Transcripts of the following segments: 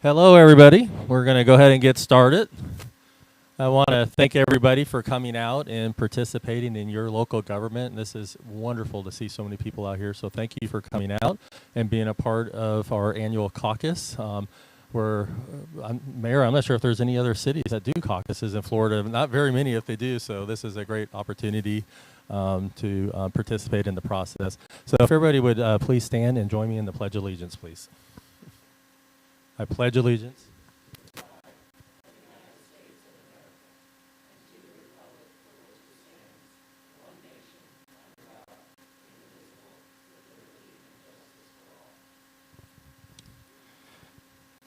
Hello, everybody. We're going to go ahead and get started. I want to thank everybody for coming out and participating in your local government. This is wonderful to see so many people out here, so thank you for coming out and being a part of our annual caucus. Mayor, I'm not sure if there's any other cities that do caucuses in Florida. Not very many if they do, so this is a great opportunity to participate in the process. So if everybody would please stand and join me in the Pledge of Allegiance, please. I pledge allegiance.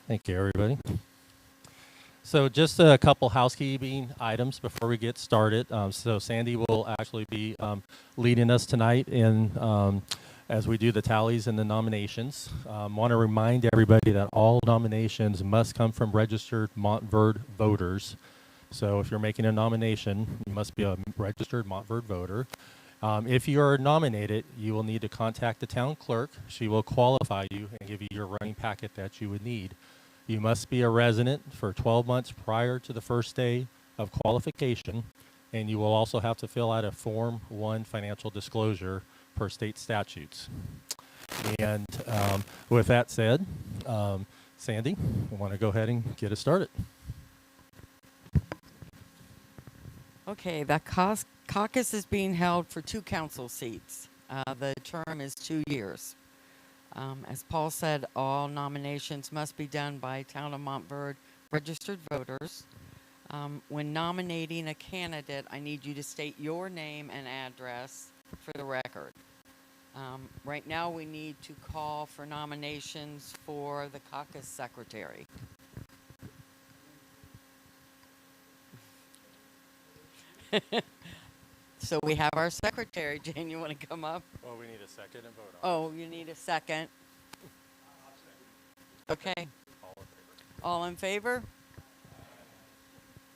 Thank you, everybody. So just a couple housekeeping items before we get started. So Sandy will actually be leading us tonight as we do the tallies and the nominations. Want to remind everybody that all nominations must come from registered Montverde voters. So if you're making a nomination, you must be a registered Montverde voter. If you are nominated, you will need to contact the town clerk. She will qualify you and give you your running packet that you would need. You must be a resident for 12 months prior to the first day of qualification, and you will also have to fill out a Form 1 financial disclosure per state statutes. And with that said, Sandy, I want to go ahead and get us started. Okay, the caucus is being held for 2 council seats. The term is 2 years. As Paul said, all nominations must be done by Town of Montverde registered voters. When nominating a candidate, I need you to state your name and address for the record. Right now, we need to call for nominations for the caucus secretary. So we have our secretary. Jane, you want to come up? Well, we need a second and vote on it. Oh, you need a second. Okay. All in favor?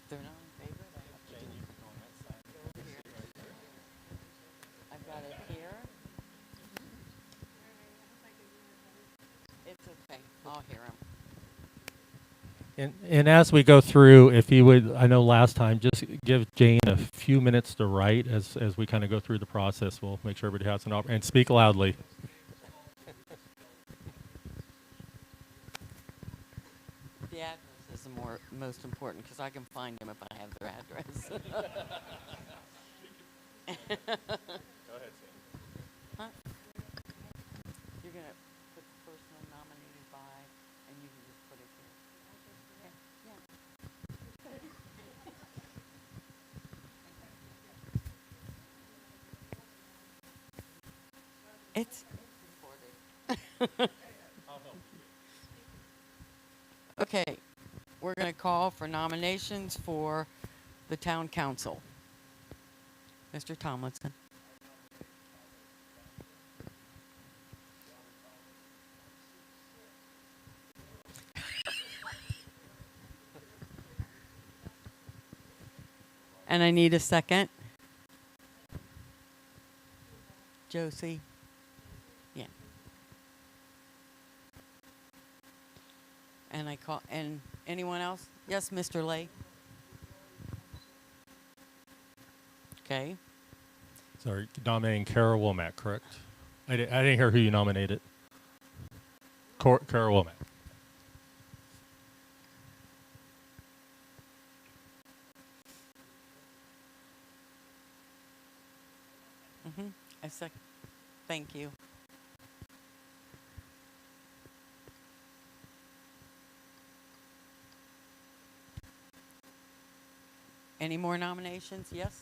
They're not in favor? Jane, you can go on that side. Over here. I've got it here. It's okay. I'll hear him. And as we go through, if you would, I know last time, just give Jane a few minutes to write as we kind of go through the process. We'll make sure everybody has an opportunity. And speak loudly. The address is the most important because I can find them if I have their address. Go ahead, Sandy. Huh? You're going to put the person nominated by, and you can just put it here. Okay. Yeah. It's recorded. Okay, we're going to call for nominations for the town council. Mr. Tomlinson. And I need a second. Josie. Yeah. And I call, and anyone else? Yes, Mr. Lay. Okay. Sorry, nominating Kara Womack, correct? I didn't hear who you nominated. Kara Womack. I second. Thank you. Any more nominations? Yes?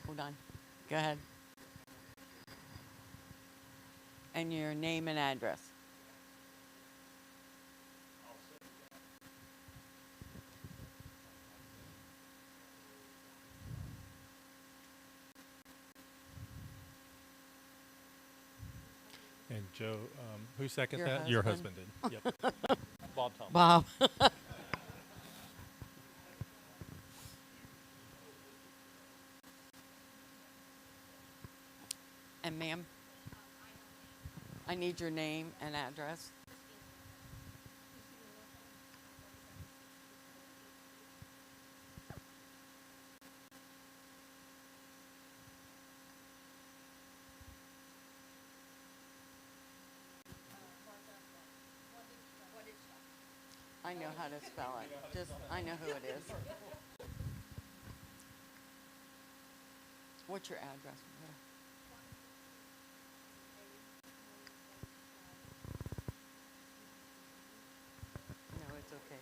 Hold on. Go ahead. And your name and address. And Joe, who seconded Your that? Your husband. husband did. Yep. Bob Thomas. Bob. And ma'am, I need your name and address. I know how to spell it. Just, I know who it is. What's your address? No, it's okay.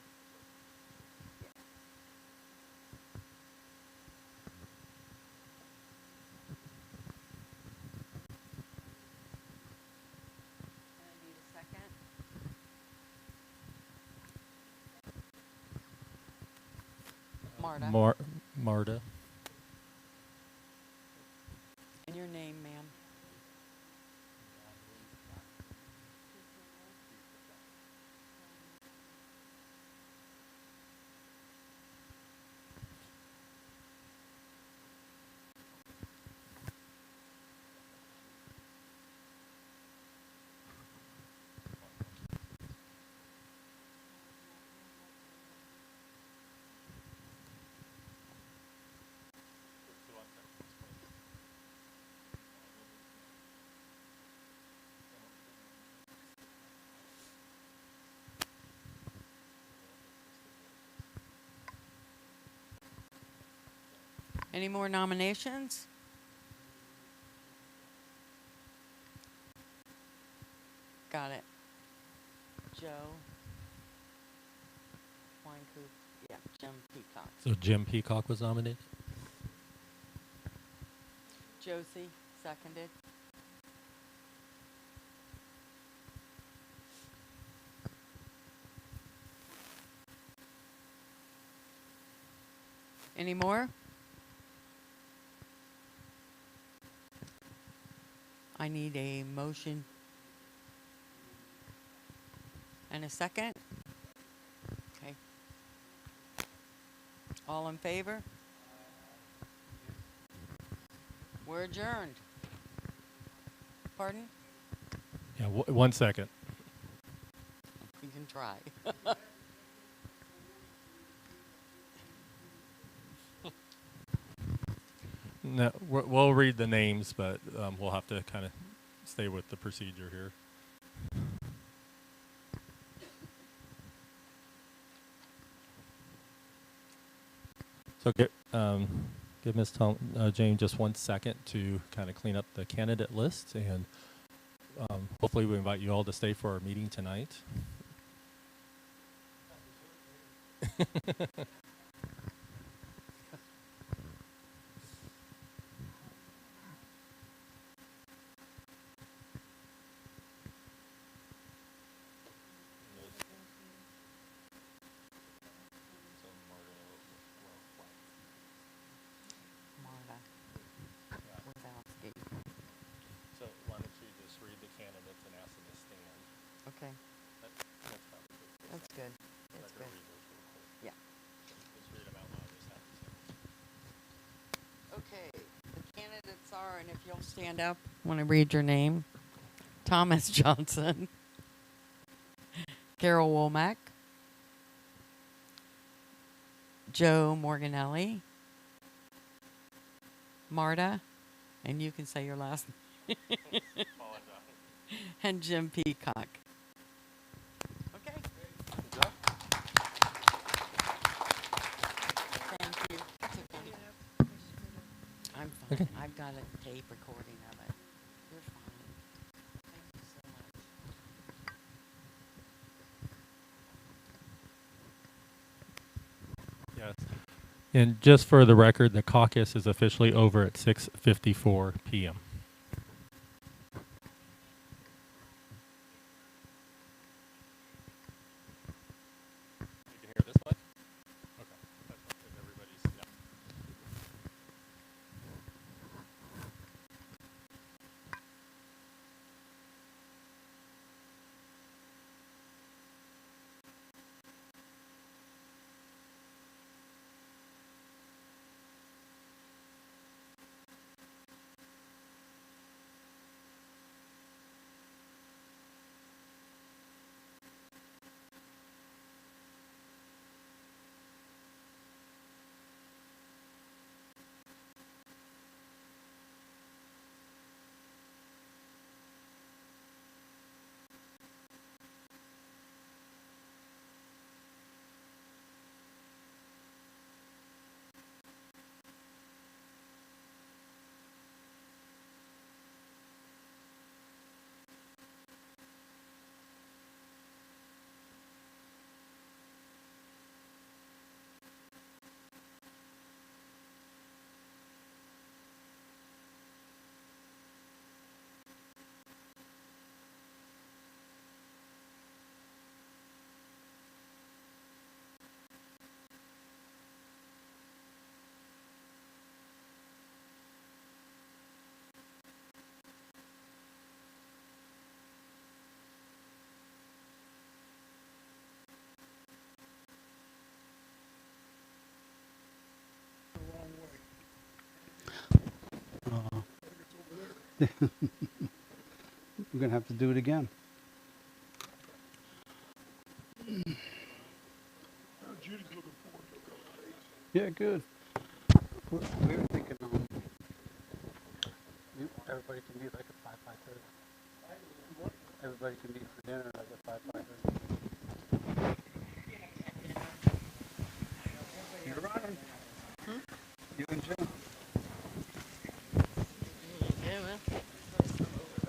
I need a second. Marta. Marta. And your name, ma'am? Any more nominations? Got it. Joe. Winecoop. Yeah, Jim Peacock. So Jim Peacock was nominated. Josie, seconded. Any more? I need a motion and a second. Okay. All in favor? We're adjourned. Pardon? Yeah, 1 second. You can try. No, we'll read the names, but we'll have to kind of stay with the procedure here. So give Ms. Jane just 1 second to kind of clean up the candidate list, and hopefully we invite you all to stay for our meeting tonight. Marta. Without Steve. So why don't you just read the candidates and ask them to stand? Okay. That's probably good. That's good. That's good. Yeah. Just read them out loud. Just have to say. Okay. The candidates are, and if you'll stand up, want to read your name. Thomas Johnson. Carol Womack. Joe Morganelli. Marta. And you can say your last name. And Jim Peacock. Okay. Good job. Thank you. That's okay. I'm fine. Okay. I've got a tape recording of it. You're fine. Thank you so much. Yes. And just for the record, the caucus is officially over at 6:54 p.m. You can hear this much? Okay. That's fine. If everybody's, yeah. We're gonna have to do it again. Judy's looking forward to a couple of days. Yeah, good. We were thinking everybody can meet like at 5:30. Everybody can meet for dinner like at 5:30. You're running. You and Jim. Yeah, well,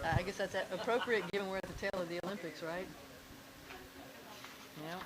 I guess that's appropriate given we're at the tail of the Olympics, right? Yeah.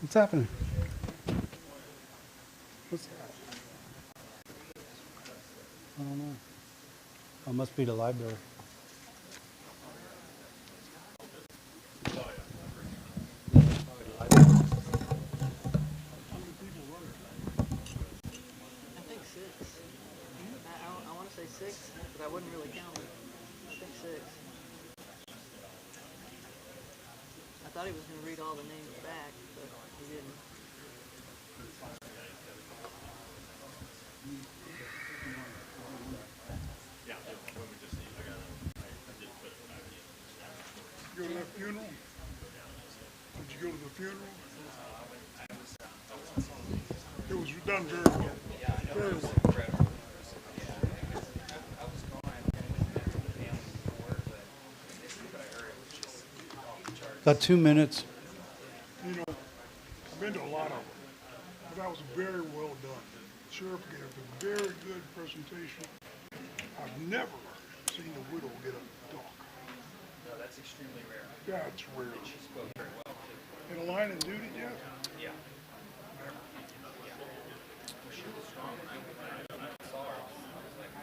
What's happening? What's that? I don't know. Oh, it must be the library. I think six. I want to say six, but I wouldn't really count it. I think six. I thought he was going to read all the names back, but he didn't. You go to that funeral? Did you go to the funeral? It was done very well. Very well. Got 2 minutes. You know, I've been to a lot of them, but that was very well done. The sheriff gave a very good presentation. I've never seen a widow get a dog. No, that's extremely rare. Yeah, it's rare. And she spoke very well too. In a line of duty, Jeff? Yeah. Never. She was strong. When I saw her, I was like,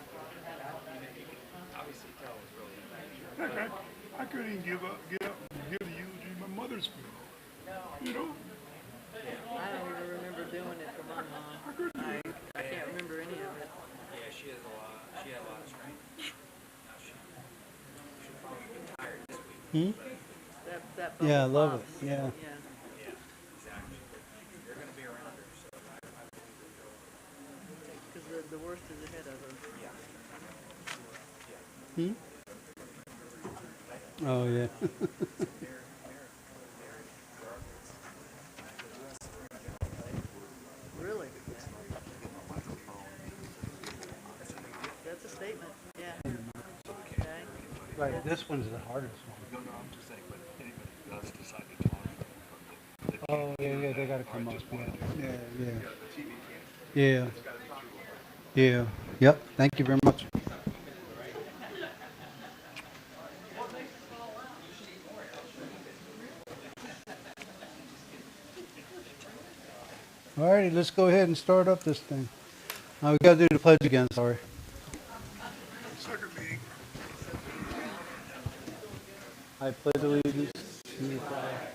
you could obviously tell it was really Heck, I couldn't even get up and give the eulogy at my mother's funeral. You know? I don't even remember doing it for my mom. I couldn't do it. I can't remember any of it. Yeah, she had a lot of strength. Now she'll probably be tired this week. That Yeah, I bubble love pops. it. Yeah. Yeah. Yeah, exactly. You're going to be around her, so I believe Because the worst is ahead of her. Yeah. Oh, yeah. Really? That's a statement. Yeah. Okay. Right, this one's the hardest one. No, I'm just saying, but anybody who does decide to talk. Oh, yeah, they gotta come up. Yeah. Yeah. Yep, thank you very much. All righty, let's go ahead and start up this thing. We gotta do the pledge again, sorry. Second meeting. I pledge allegiance to the flag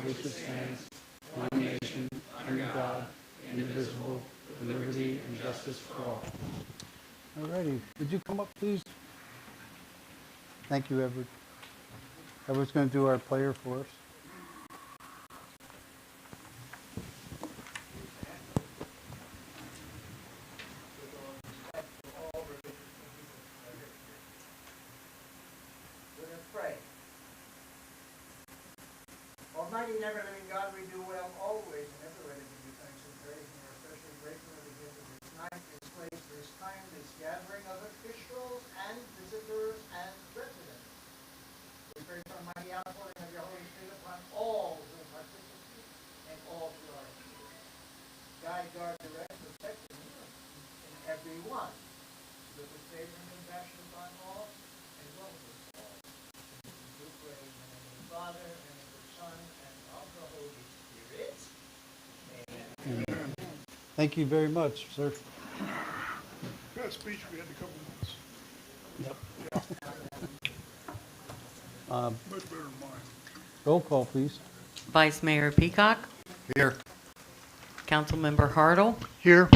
which it stands, one nation, under God, indivisible, with liberty and justice for all. All righty, would you come up, please? Thank you, Edward. Edward's going to do our prayer for us. Let us pray. Almighty, never-living God, we do well always and everywhere to give you thanks and praise, and we're especially grateful for the gift of this night, this place, this time, this gathering of officials and visitors and residents. We pray for mighty outpouring of your Holy Spirit upon all who participate and all who are here. Guide, guard, direct, protect, and heal in every one. Look with favor and compassion upon all, and welcome all. We do pray in the name of the Father, and of the Son, and of the Holy Spirit. Amen. Thank you very much, sir. That speech we had a couple months. Much better than mine. Roll call, please. Vice Mayor Peacock, Here. Councilmember Hartle, Here.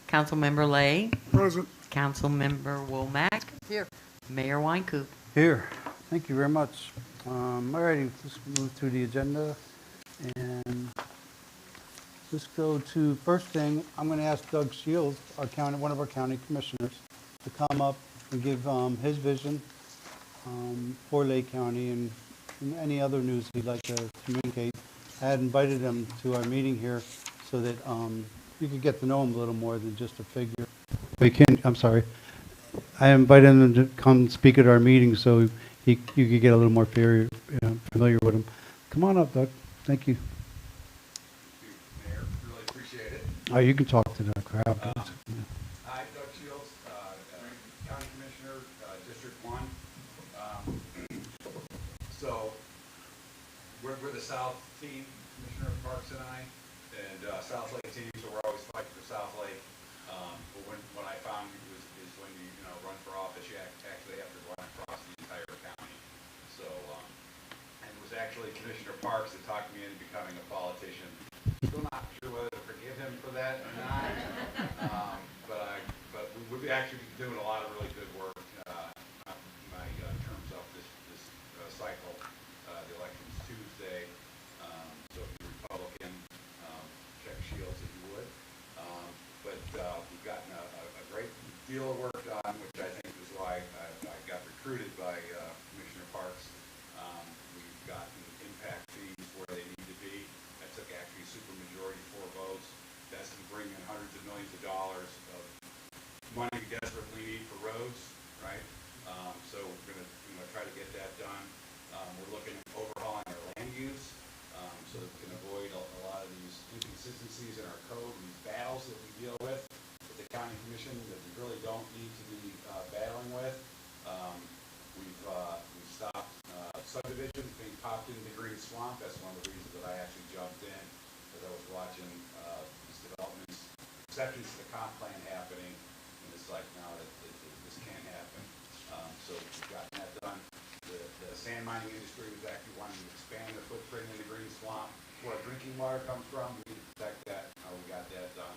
Councilmember Lay, Present. Councilmember Womack. Here. Mayor Wynkoop. Here. Thank you very much. All righty, let's move through the agenda. And let's go to, first thing, I'm going to ask Doug Shields, one of our county commissioners, to come up and give his vision for Lake County and any other news he'd like to communicate. I had invited him to our meeting here so that you could get to know him a little more than just a figure. I'm sorry. I invited him to come speak at our meeting so you could get a little more familiar with him. Come on up, Doug. Thank you. Mayor, really appreciate it. Oh, you can talk to the crowd. Hi, Doug Shields, County Commissioner, District 1. So, we're the South team, Commissioner Parks and I, and South Lake team, so we're always fighting for South Lake. But when I found you is when you run for office, you actually have to run across the entire county. So, and it was actually Commissioner Parks that talked me into becoming a politician. Still not sure whether to forgive him for that or not, but we'll be actually doing a lot of really good work my terms up this cycle. The election's Tuesday, so if you're Republican, check Shields if you would. But we've gotten a great deal of work done, which I think is why I got recruited by Commissioner Parks. We've gotten impact fees where they need to be. That took actually supermajority 4 votes. That's to bring in hundreds of millions of dollars of money we desperately need for roads, right? So we're going to try to get that done. We're looking at overhauling our land use so that we can avoid a lot of these inconsistencies in our code, these battles that we deal with the county commission that we really don't need to be battling with. We've stopped subdivisions being popped into the green swamp. That's one of the reasons that I actually jumped in, because I was watching these developments, exceptions to the comp plan happening, and it's like, no, this can't happen. So we've gotten that done. The sand mining industry was actually wanting to expand their footprint in the green swamp. Where our drinking water comes from, we need to protect that. We got that done.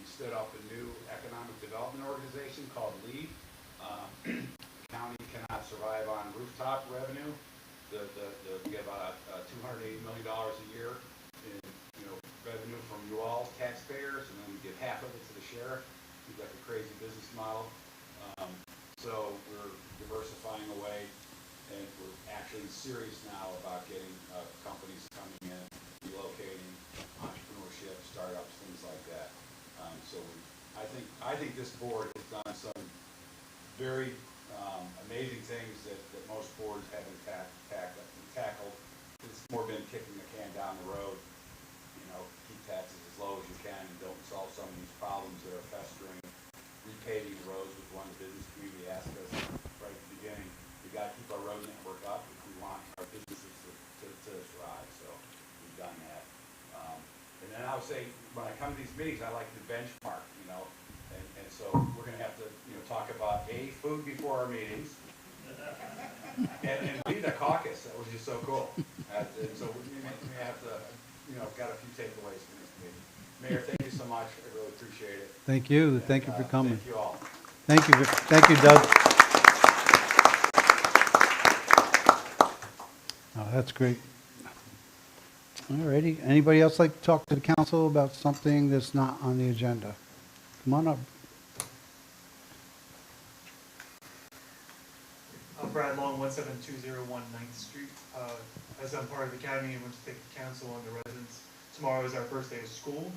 We stood up a new economic development organization called LEAD. The county cannot survive on rooftop revenue. We get about $280 million a year in revenue from you all taxpayers, and then we give half of it to the sheriff. We've got the crazy business model. So we're diversifying away, and we're actually serious now about getting companies coming in, relocating, entrepreneurship, startups, things like that. So I think this board has done some very amazing things that most boards haven't tackled. It's more been kicking the can down the road. Keep taxes as low as you can and don't solve some of these problems that are festering. Repaving the roads was one the business community asked us right at the beginning. We got to keep our road network up if we want our businesses to thrive. So we've done that. And then I would say when I come to these meetings, I like to benchmark, and so we're going to have to talk about food before our meetings, and B, the caucus. That was just so cool. And so we may have to, got a few takeaways from this meeting. Mayor, thank you so much. I really appreciate it. Thank you. And, thank you for coming. Thank you all. Thank you. Thank you, Doug. Oh, that's great. All righty. Anybody else like to talk to the council about something that's not on the agenda? Come on up. I'm Brad Long, 17201 9th Street. As I'm part of the county, I want to thank the council and the residents. Tomorrow is our first day of school,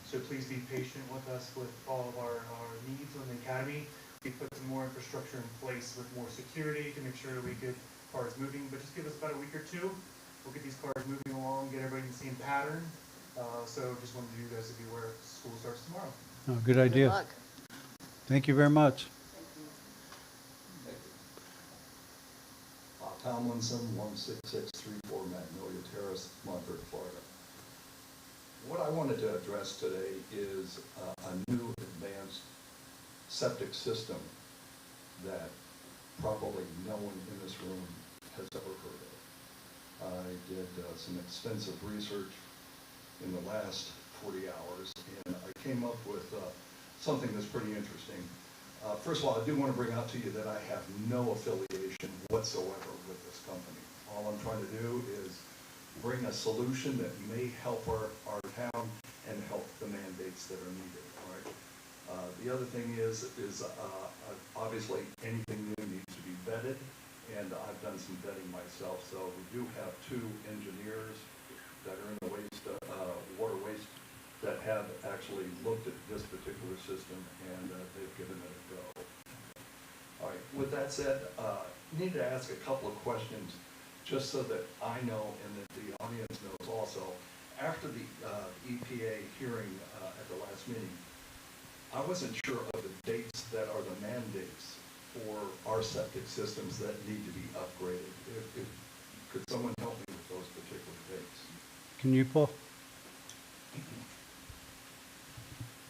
so please be patient with us with all of our needs on the academy. We put some more infrastructure in place with more security to make sure we could cars moving, but just give us about a week or two. We'll get these cars moving along, get everybody in the same pattern. So just wanted you guys to be aware school starts tomorrow. Oh, good idea. Good luck. Thank you very much. Tomlinson, 16634 Magnolia Terrace, Montverde, Florida. What I wanted to address today is a new advanced septic system that probably no one in this room has ever heard of. I did some extensive research in the last 40 hours, and I came up with something that's pretty interesting. First of all, I do want to bring out to you that I have no affiliation whatsoever with this company. All I'm trying to do is bring a solution that may help our town and help the mandates that are needed. All right. The other thing is obviously anything new needs to be vetted, and I've done some vetting myself. So we do have 2 engineers that are in the water waste that have actually looked at this particular system, and they've given it a go. All right, with that said, need to ask a couple of questions just so that I know and that the audience knows also. After the EPA hearing at the last meeting, I wasn't sure of the dates that are the mandates for our septic systems that need to be upgraded. Could someone help me with those particular dates? Can you, Paul?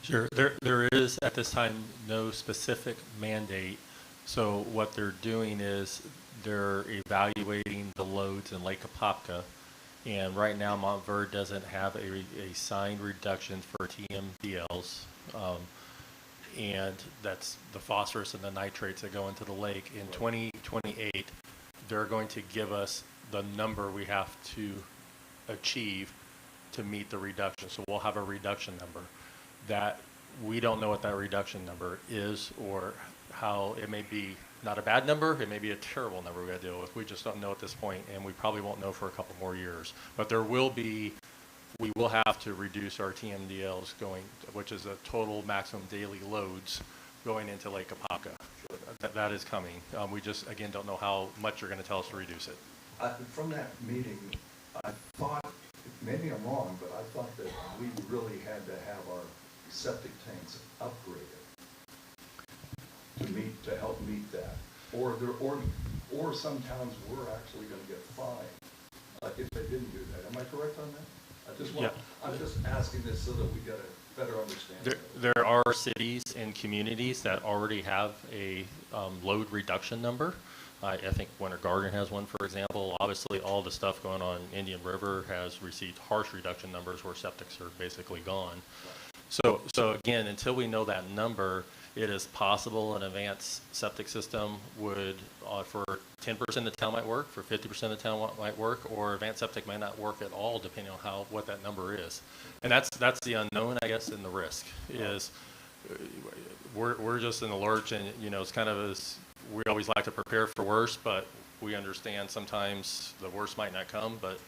Sure. There is at this time no specific mandate. So what they're doing is they're evaluating the loads in Lake Apopka, and right now Montverde doesn't have a signed reduction for TMDLs, and that's the phosphorus and the nitrates that go into the lake. In 2028, they're going to give us the number we have to achieve to meet the reduction. So we'll have a reduction number that we don't know what that reduction number is, or how it may be not a bad number, it may be a terrible number we got to deal with. We just don't know at this point, and we probably won't know for a couple more years. But we will have to reduce our TMDLs which is a total maximum daily loads going into Lake Apopka. That is coming. We just, again, don't know how much you're going to tell us to reduce it. From that meeting, I thought, maybe I'm wrong, but I thought that we really had to have our septic tanks upgraded to help meet that. Or some towns were actually going to get fined if they didn't do that. Am I correct on that? I'm just asking this so that we get a better understanding. There are cities and communities that already have a load reduction number. I think Winter Garden has one, for example. Obviously, all the stuff going on in Indian River has received harsh reduction numbers where septics are basically gone. So again, until we know that number, it is possible an advanced septic system would, for 10% of the town might work, for 50% of the town might work, or advanced septic might not work at all, depending on what that number is. And that's the unknown, I guess, and the risk is we're just in the lurch, and it's kind of we always like to prepare for worse, but we understand sometimes the worst might not come, but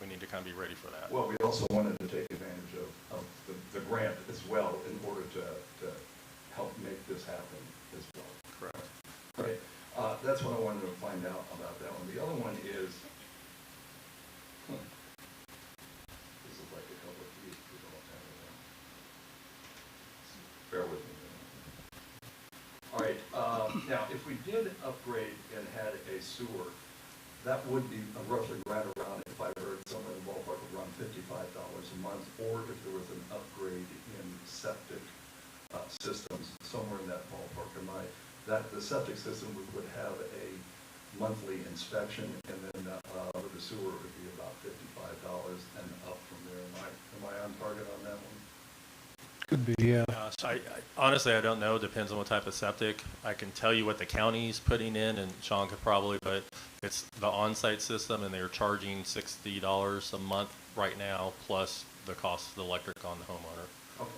we need to kind of be ready for that. Well, we also wanted to take advantage of the grant as well in order to help make this happen as well. Correct. Okay, that's what I wanted to find out about that one. The other one is, this is like a couple of keys we don't have it in. Bear with me. All right, now if we did upgrade and had a sewer, that would be roughly right around, if I heard somewhere in the ballpark, around $55 a month, or if there was an upgrade in septic systems, somewhere in that ballpark. The septic system would have a monthly inspection, and then with the sewer it would be about $55 and up from there. Am I on target on that one? Could be, yeah. So honestly, I don't know. Depends on what type of septic. I can tell you what the county's putting in, and Sean could probably, but it's the on-site system, and they're charging $60 a month right now, plus the cost of the electric on the homeowner. Okay.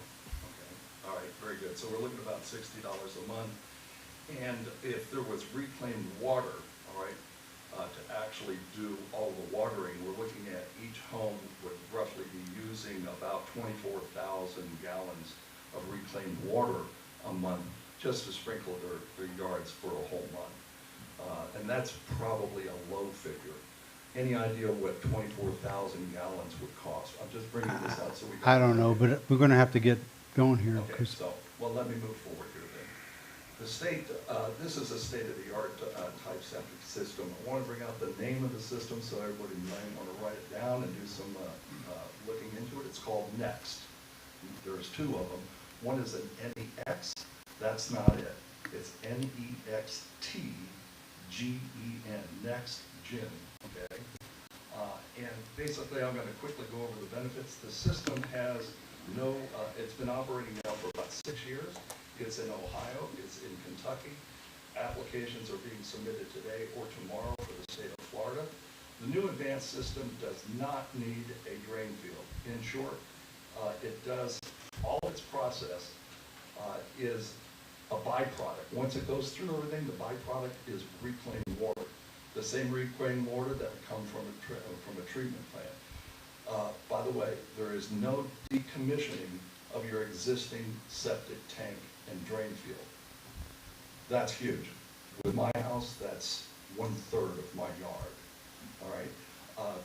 All right, very good. So we're looking at about $60 a month. And if there was reclaimed water, all right, to actually do all the watering, we're looking at each home would roughly be using about 24,000 gallons of reclaimed water a month just to sprinkle their yards for a whole month. And that's probably a low figure. Any idea what 24,000 gallons would cost? I'm just bringing this out so we can. I don't know, but we're gonna have to get going here, Okay, 'cause so, well, let me move forward here then. The state, this is a state-of-the-art type septic system. I want to bring out the name of the system so everybody might want to write it down and do some looking into it. It's called NEXT. There's two of them. One is an NEX. That's not it. It's NEXTGEN, Next Gen, okay? And basically, I'm going to quickly go over the benefits. The system has no, it's been operating now for about 6 years. It's in Ohio, it's in Kentucky. Applications are being submitted today or tomorrow for the state of Florida. The new advanced system does not need a drain field. In short, it does, all its process is a byproduct. Once it goes through everything, the byproduct is reclaimed water. The same reclaimed water that would come from a treatment plant. By the way, there is no decommissioning of your existing septic tank and drain field. That's huge. With my house, that's 1/3 of my yard, all right,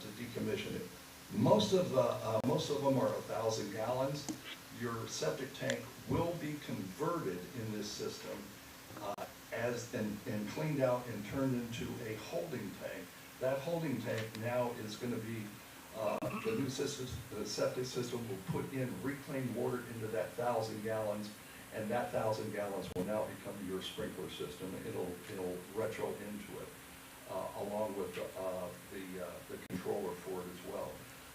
to decommission it. Most of them are 1,000 gallons. Your septic tank will be converted in this system and cleaned out and turned into a holding tank. That holding tank now is going to be the new system. The septic system will put in reclaimed water into that 1,000 gallons, and that 1,000 gallons will now become your sprinkler system. It'll retro into it, along with the controller for it as well.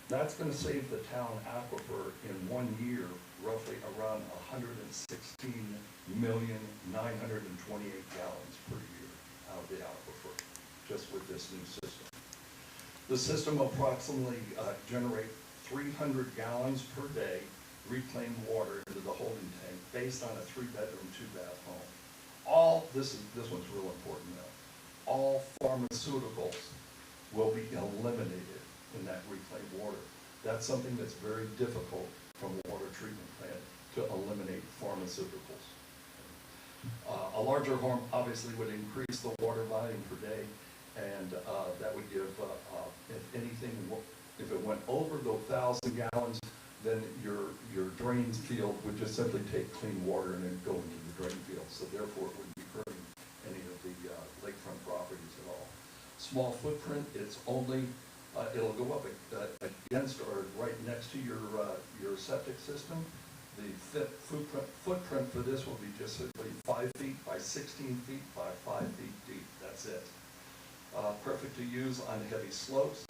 That's going to save the town aquifer in 1 year roughly around 116,928 gallons per year out of the aquifer, just with this new system. The system will approximately generate 300 gallons per day reclaimed water into the holding tank based on a 3-bedroom, 2-bath home. This one's real important now. All pharmaceuticals will be eliminated in that reclaimed water. That's something that's very difficult from a water treatment plant, to eliminate pharmaceuticals. A larger home obviously would increase the water volume per day, and that would give, if anything, if it went over the 1,000 gallons, then your drain field would just simply take clean water and then go into the drain field. So therefore, it wouldn't be hurting any of the lakefront properties at all. Small footprint, it's only, it'll go up against or right next to your septic system. The footprint for this will be just simply 5 feet by 16 feet by 5 feet deep. That's it. Perfect to use on heavy slopes,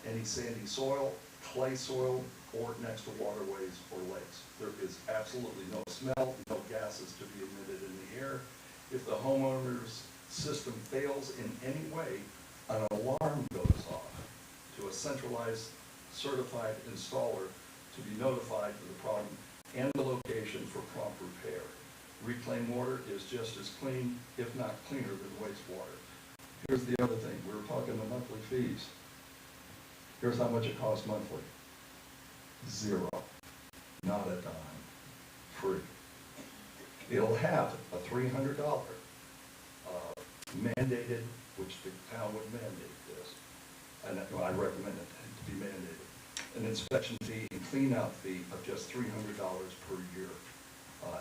any sandy soil, clay soil, or next to waterways or lakes. There is absolutely no smell, no gases to be emitted in the air. If the homeowner's system fails in any way, an alarm goes off to a centralized certified installer to be notified of the problem and the location for prompt repair. Reclaimed water is just as clean, if not cleaner, than wastewater. Here's the other thing. We were talking the monthly fees. Here's how much it costs monthly. 0. Not a dime. Free. It'll have a $300 mandated, which the town would mandate this, and I recommend it to be mandated, an inspection fee and clean-out fee of just $300 per year,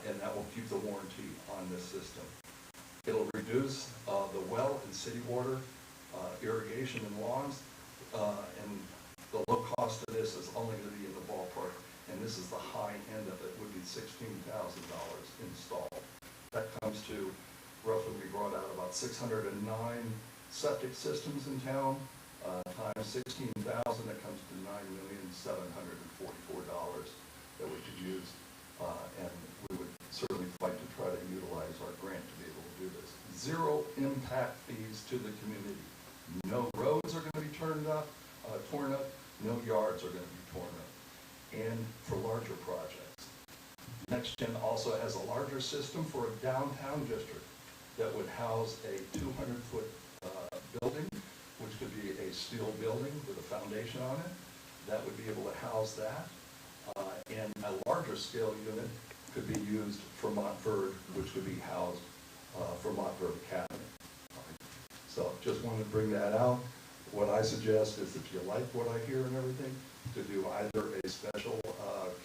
and that will keep the warranty on this system. It'll reduce the well and city water, irrigation and lawns, and the low cost of this is only going to be in the ballpark, and this is the high end of it, would be $16,000 installed. That comes to roughly, we brought out about 609 septic systems in town, times 16,000, that comes to $9,744 that we could use, and we would certainly fight to try to utilize our grant to be able to do this. 0 impact fees to the community. No roads are going to be torn up, no yards are going to be torn up, and for larger projects. NextGen also has a larger system for a downtown district that would house a 200-foot building, which could be a steel building with a foundation on it. That would be able to house that. And a larger scale unit could be used for Montverde, which would be housed for Montverde Academy. So just wanted to bring that out. What I suggest is if you like what I hear and everything, to do either a special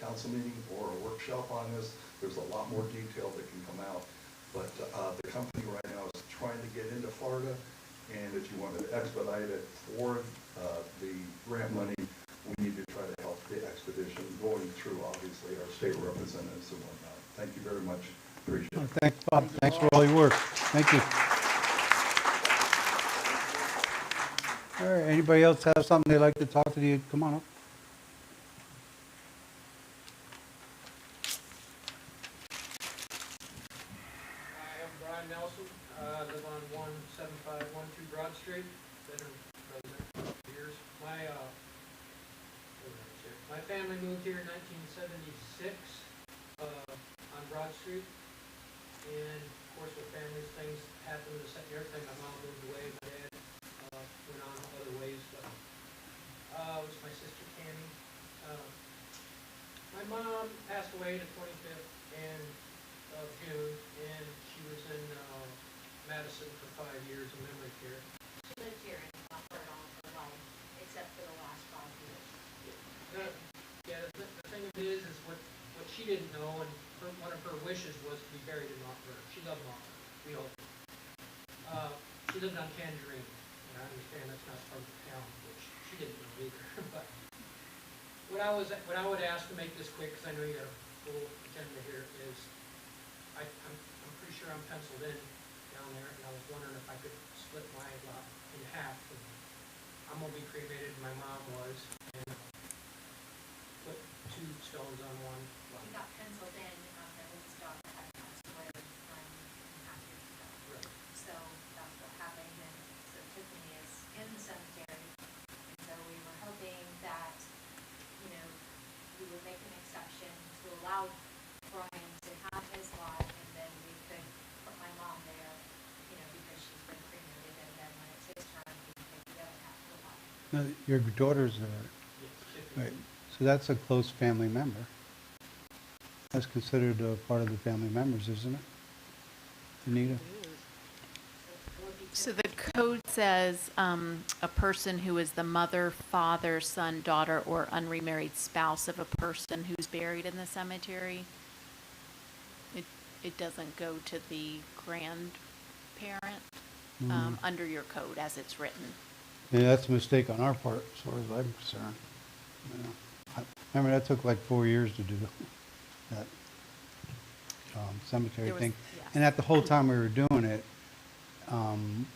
council meeting or a workshop on this. There's a lot more detail that can come out. But the company right now is trying to get into Florida, and if you want to expedite it for the grant money, we need to try to help the expedition going through, obviously, our state representatives and whatnot. Thank you very much. Appreciate it. Thanks, Bob. Thanks for all your work. Thank you. All right, anybody else have something they'd like to talk to you? Come on up. Hi, I'm Brian Nelson. I live on 17512 Broad Street. Been a resident for years. My family moved here in 1976 on Broad Street. And of course, with families, things happen to set everything. My mom moved away. My dad went on other ways. But it was my sister Tammy. My mom passed away the 25th of June, and she was in Madison for 5 years in memory care. She lived here in Crawford all of her life, except for the last 5 years. The thing of it is what she didn't know, and one of her wishes was to be buried in Montverde. She loved Montverde. We hope. She lived on Tangerine, and I understand that's not part of the town, which she didn't know either. But what I would ask to make this quick, because I know you got a full agenda here, is I'm pretty sure I'm penciled in down there, and I was wondering if I could split my lot in half. And I'm gonna be cremated, my mom was, and put 2 stones on one lot. You got penciled in, and his daughter had passed away 9.5 years ago. Right. So that's what happened, and so Tiffany is in the cemetery, and so we were hoping that, we would make an exception to allow Brian to have his lot, and then we could put my mom there, because she's been cremated, and then when it's his turn, he can take the other half of the lot. No, your daughter's Yes, Tiffany. right. So that's a close family member. That's considered a part of the family members, isn't it? Anita? So the code says a person who is the mother, father, son, daughter, or unremarried spouse of a person who's buried in the cemetery. It doesn't go to the grandparent under your code as it's written. Yeah, that's a mistake on our part, as far as I'm concerned. Remember, that took like 4 years to do that cemetery thing. Yes. And at the whole time we were doing it,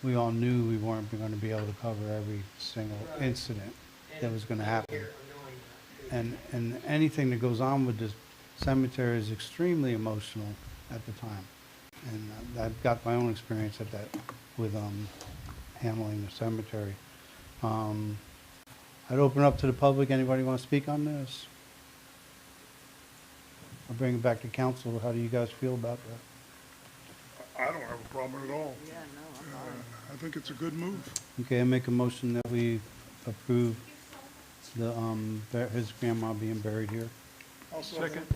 we all knew we weren't going to be able to cover every single incident that was going to happen. And anything that goes on with the cemetery is extremely emotional at the time. And I've got my own experience at that with handling the cemetery. I'd open up to the public. Anybody want to speak on this? I'll bring it back to council. How do you guys feel about that? I don't have a problem at all. Yeah, no, I'm fine. I think it's a good move. Okay, I make a motion that we approve the his grandma being buried here. I'll second.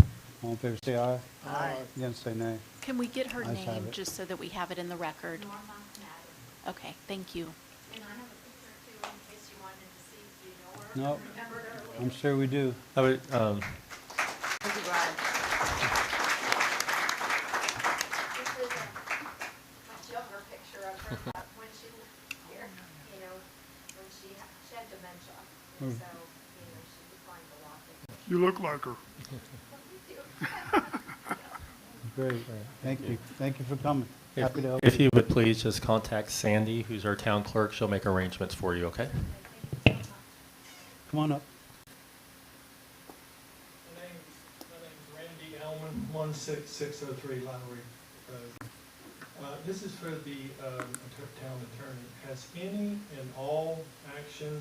All in favor, say aye. Aye. Against, say nay. Can we get her Ayes have name it. just so that we have it in the record? Norma Madden. Okay, thank you. And I have a picture too, in case you wanted to see if you know her. Nope. Remembered her. I'm sure we do. I would, Thank you, Brian. This is a much younger picture of her, but when she was here, when she had dementia. And so, she declined a lot. You look like her. Great. Thank you. Thank you for coming. Happy to help if you would please just contact Sandy, who's our town clerk. She'll make arrangements for you, okay? Come on up. My name's Randy Elman, 16603 Lowry Road. This is for the town attorney. Has any and all action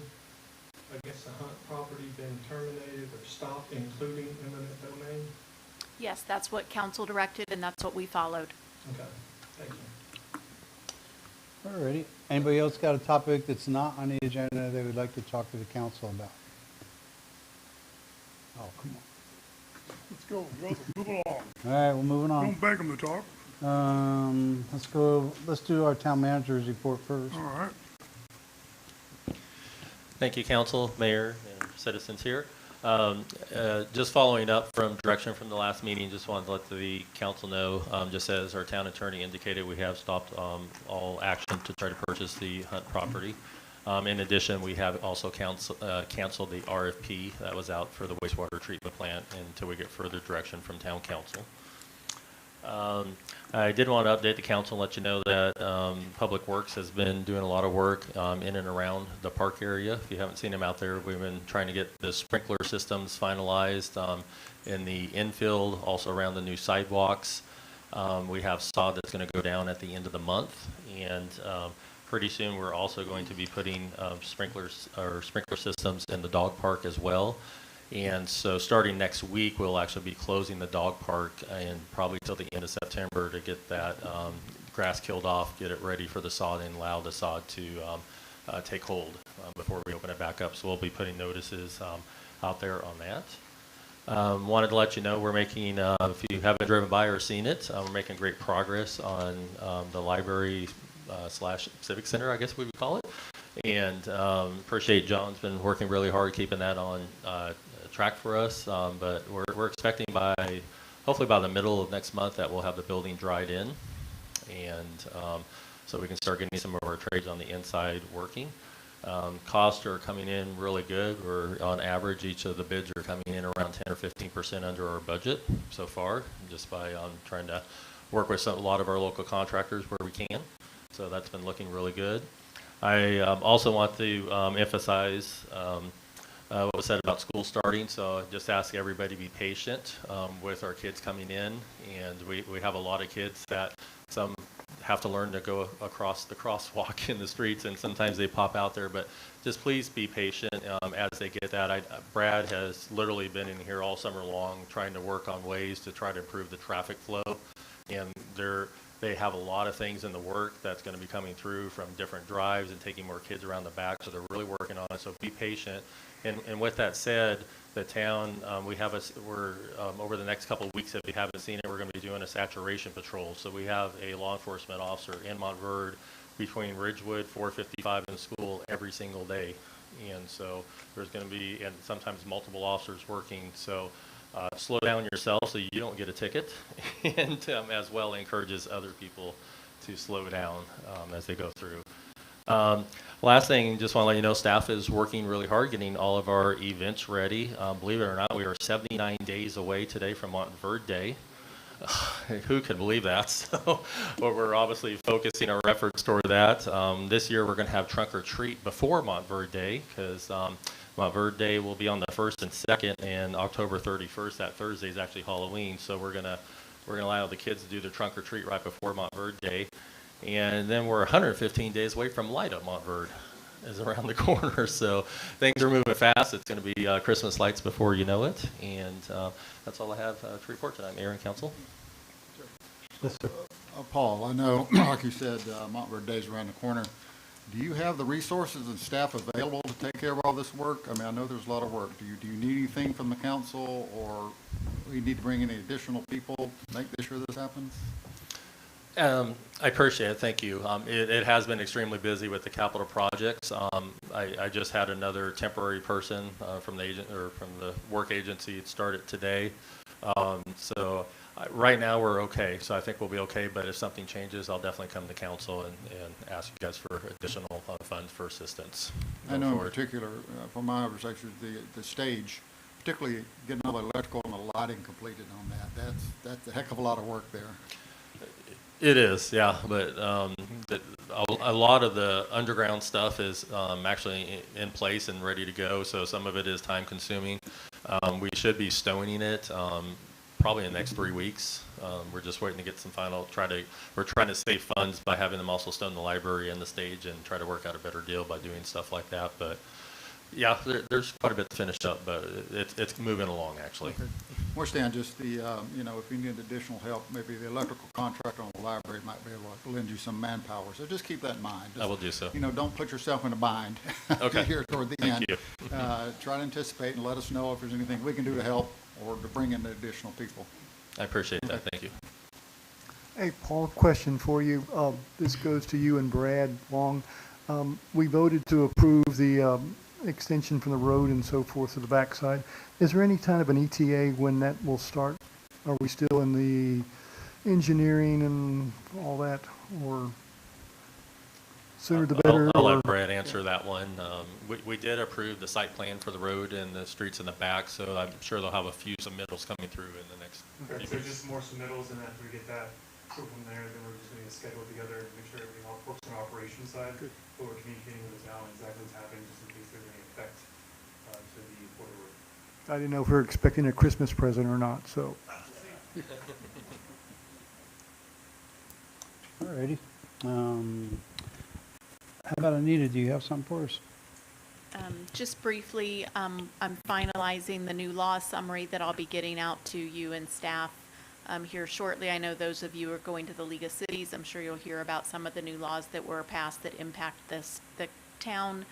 against the Hunt property been terminated or stopped, including eminent domain? Yes, that's what council directed, and that's what we followed. Okay, thank you. All righty. Anybody else got a topic that's not on the agenda they would like to talk to the council about? Oh, come on. Let's go, brother. Move along. All right, we're moving on. Don't beg them to talk. Let's do our town manager's report first. All right. Thank you, council, mayor, and citizens here. Just following up from direction from the last meeting, just wanted to let the council know, just as our town attorney indicated, we have stopped all action to try to purchase the Hunt property. In addition, we have also canceled the RFP that was out for the wastewater treatment plant until we get further direction from town council. I did want to update the council and let you know that Public Works has been doing a lot of work in and around the park area. If you haven't seen them out there, we've been trying to get the sprinkler systems finalized in the infield, also around the new sidewalks. We have sod that's going to go down at the end of the month, and pretty soon we're also going to be putting sprinkler systems in the dog park as well. And so starting next week, we'll actually be closing the dog park and probably till the end of September to get that grass killed off, get it ready for the sod, and allow the sod to take hold before we open it back up. So we'll be putting notices out there on that. Wanted to let you know we're making, if you haven't driven by or seen it, we're making great progress on the library slash civic center, I guess we would call it. And appreciate John's been working really hard keeping that on track for us, but we're expecting hopefully by the middle of next month that we'll have the building dried in, and so we can start getting some of our trades on the inside working. Costs are coming in really good. We're on average, each of the bids are coming in around 10 or 15% under our budget so far, just by trying to work with a lot of our local contractors where we can. So that's been looking really good. I also want to emphasize what was said about school starting, so just ask everybody to be patient with our kids coming in, and we have a lot of kids that some have to learn to go across the crosswalk in the streets, and sometimes they pop out there, but just please be patient as they get that. Brad has literally been in here all summer long trying to work on ways to try to improve the traffic flow, and they have a lot of things in the work that's going to be coming through from different drives and taking more kids around the back, so they're really working on it, so be patient. And with that said, the town, we're over the next couple of weeks, if you haven't seen it, we're going to be doing a saturation patrol. So we have a law enforcement officer in Montverde between Ridgewood, 455, and the school every single day. And so there's going to be, and sometimes multiple officers working. So slow down yourself so you don't get a ticket, and as well encourages other people to slow down as they go through. Last thing, just want to let you know, staff is working really hard getting all of our events ready. Believe it or not, we are 79 days away today from Montverde Day. Who could believe that? So we're obviously focusing our efforts toward that. This year we're going to have trunk or treat before Montverde Day, because Montverde Day will be on the 1st and 2nd, and October 31st, that Thursday, is actually Halloween. So we're gonna allow the kids to do the trunk or treat right before Montverde Day. And then we're 115 days away from Light Up Montverde is around the corner. So things are moving fast. It's going to be Christmas lights before you know it. And that's all I have to report tonight, Mayor and Council. Yes, sir. Paul, I know, like you said, Montverde Day's around the corner. Do you have the resources and staff available to take care of all this work? I mean, I know there's a lot of work. Do you need anything from the council, or we need to bring in additional people to make sure this happens? I appreciate it. Thank you. It has been extremely busy with the capital projects. I just had another temporary person from the work agency started today. So right now we're okay. So I think we'll be okay. But if something changes, I'll definitely come to council and ask you guys for additional funds for assistance. I know in particular, from my observation, the stage, particularly getting all the electrical and the lighting completed on that. That's a heck of a lot of work there. It is, yeah, but a lot of the underground stuff is actually in place and ready to go, so some of it is time consuming. We should be stoning it probably in the next 3 weeks. We're just waiting to get some we're trying to save funds by having them also stone the library and the stage and try to work out a better deal by doing stuff like that. But yeah, there's quite a bit to finish up, but it's moving along, actually. Okay. We're saying just the, if you need additional help, maybe the electrical contractor on the library might be able to lend you some manpower. So just keep that in mind. I will do so. Don't put yourself in a bind. Okay. Here toward the Thank end. you. Try to anticipate and let us know if there's anything we can do to help or to bring in additional people. I appreciate that. Thank you. Hey, Paul, question for you. This goes to you and Brad Long. We voted to approve the extension from the road and so forth to the backside. Is there any kind of an ETA when that will start? Are we still in the engineering and all that, or sooner the better? I'll or- let Brad answer that one. We did approve the site plan for the road and the streets in the back, so I'm sure they'll have a few submittals coming through in the next Okay, few so weeks. just more submittals, and after we get that approved from there, then we're just gonna get scheduled together and make sure everything all works on the operations side. But we're communicating with the town exactly what's happening, just in case there's any effect to the border road. I didn't know if we were expecting a Christmas present or not, so. All righty. How about Anita, do you have something for us? Just briefly, I'm finalizing the new law summary that I'll be getting out to you and staff here shortly. I know those of you who are going to the League of Cities, I'm sure you'll hear about some of the new laws that were passed that impact the town.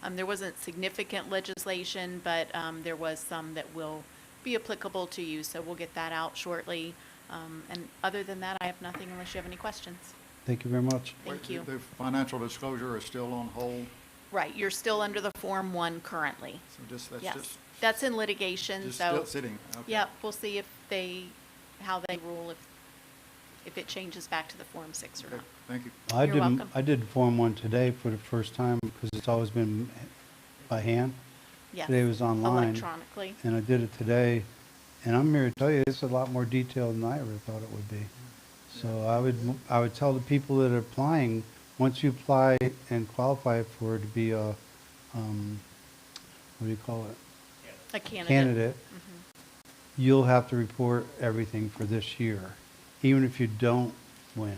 There wasn't significant legislation, but there was some that will be applicable to you, so we'll get that out shortly. And other than that, I have nothing unless you have any questions. Thank you very much. Thank you. The financial disclosure is still on hold, Right, you're still under the Form 1 currently. so that's Yes, just, that's in litigation, just so. still sitting. Okay. Yep, we'll see how they rule, if it changes back to the Form 6 or Okay, not. thank you. You're welcome. I did Form 1 today for the first time because it's always been by hand. Yes, Today was online. electronically. And I did it today, and I'm here to tell you, it's a lot more detailed than I ever thought it would be. So I would tell the people that are applying, once you apply and qualify for it to be a, what do you call it? A candidate. Candidate, Mhm. you'll have to report everything for this year. Even if you don't win,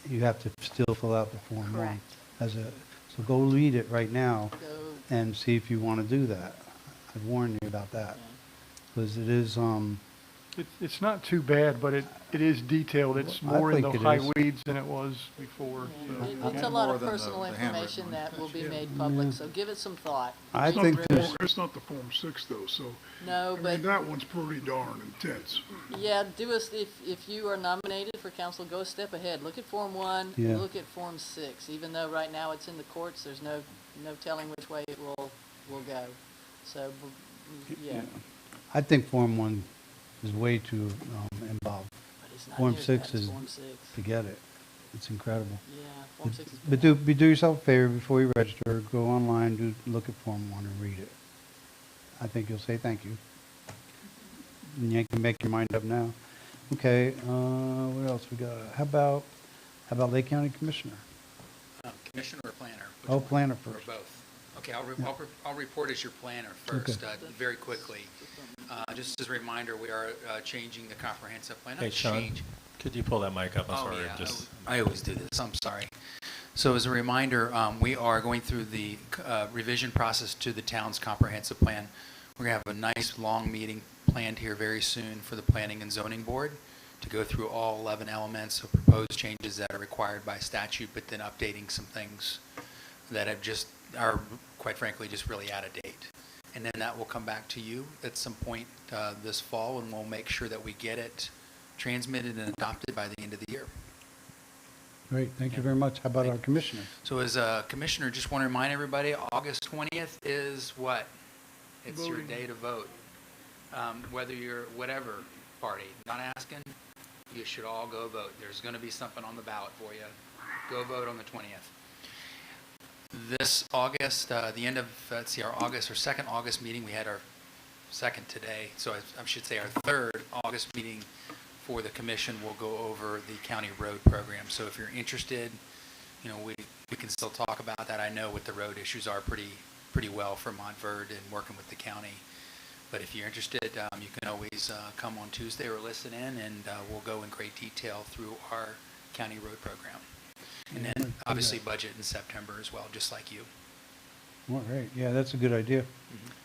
you have to still fill out the Form 1. Correct. So go read it right now Go. and see if you want to do that. I'd warn you about that. Because it is, It's not too bad, but it is detailed. It's I more in the think it high is. weeds than it was before. so. It's a lot More of than the personal handwritten information that will be Yeah. made public, so give it some thought. I It's not think the there's, Form- It's not the Form 6 though, so, No, I but mean, that one's pretty darn intense. yeah, if you are nominated for council, go a step ahead. Look at Form 1, Yeah. look at Form 6. Even though right now it's in the courts, there's no telling which way it will go. So, yeah. I think Form 1 is way too involved. But it's not Form near as 6 bad as is, Form 6. forget it. It's incredible. Yeah, Form 6 is But bad. do yourself a favor before you register, go online, look at Form 1 and read it. I think you'll say thank you. And you can make your mind up now. Okay, what else we got? How about Lake County Commissioner? Commissioner or planner? Which Oh, one? planner Or first. both? Okay, Yeah. I'll report as your planner Okay. first, very quickly. Just as a reminder, we are changing the comprehensive plan. Not Hey, Sean, change. could you pull that mic up? I'm Oh, sorry. yeah, Just I always do this, I'm sorry. So as a reminder, we are going through the revision process to the town's comprehensive plan. We're going to have a nice, long meeting planned here very soon for the Planning and Zoning Board to go through all 11 elements of proposed changes that are required by statute, but then updating some things that are, quite frankly, just really out of date. And then that will come back to you at some point this fall, and we'll make sure that we get it transmitted and adopted by the end of the year. Great, thank you very much. How about our commissioner? So as a commissioner, just want to remind everybody, August 20th is what? It's your day to vote. Whether you're whatever party, not asking, you should all go vote. There's going to be something on the ballot for you. Go vote on the 20th. This August, the end of, our August or second August meeting, we had our second today, so I should say our third August meeting for the commission will go over the county road program. So if you're interested, we can still talk about that. I know what the road issues are pretty well for Montverde and working with the county. But if you're interested, you can always come on Tuesday or listen in, and we'll go in great detail through our county road program. And then obviously budget in September as well, just like you. All right, yeah, that's a good idea.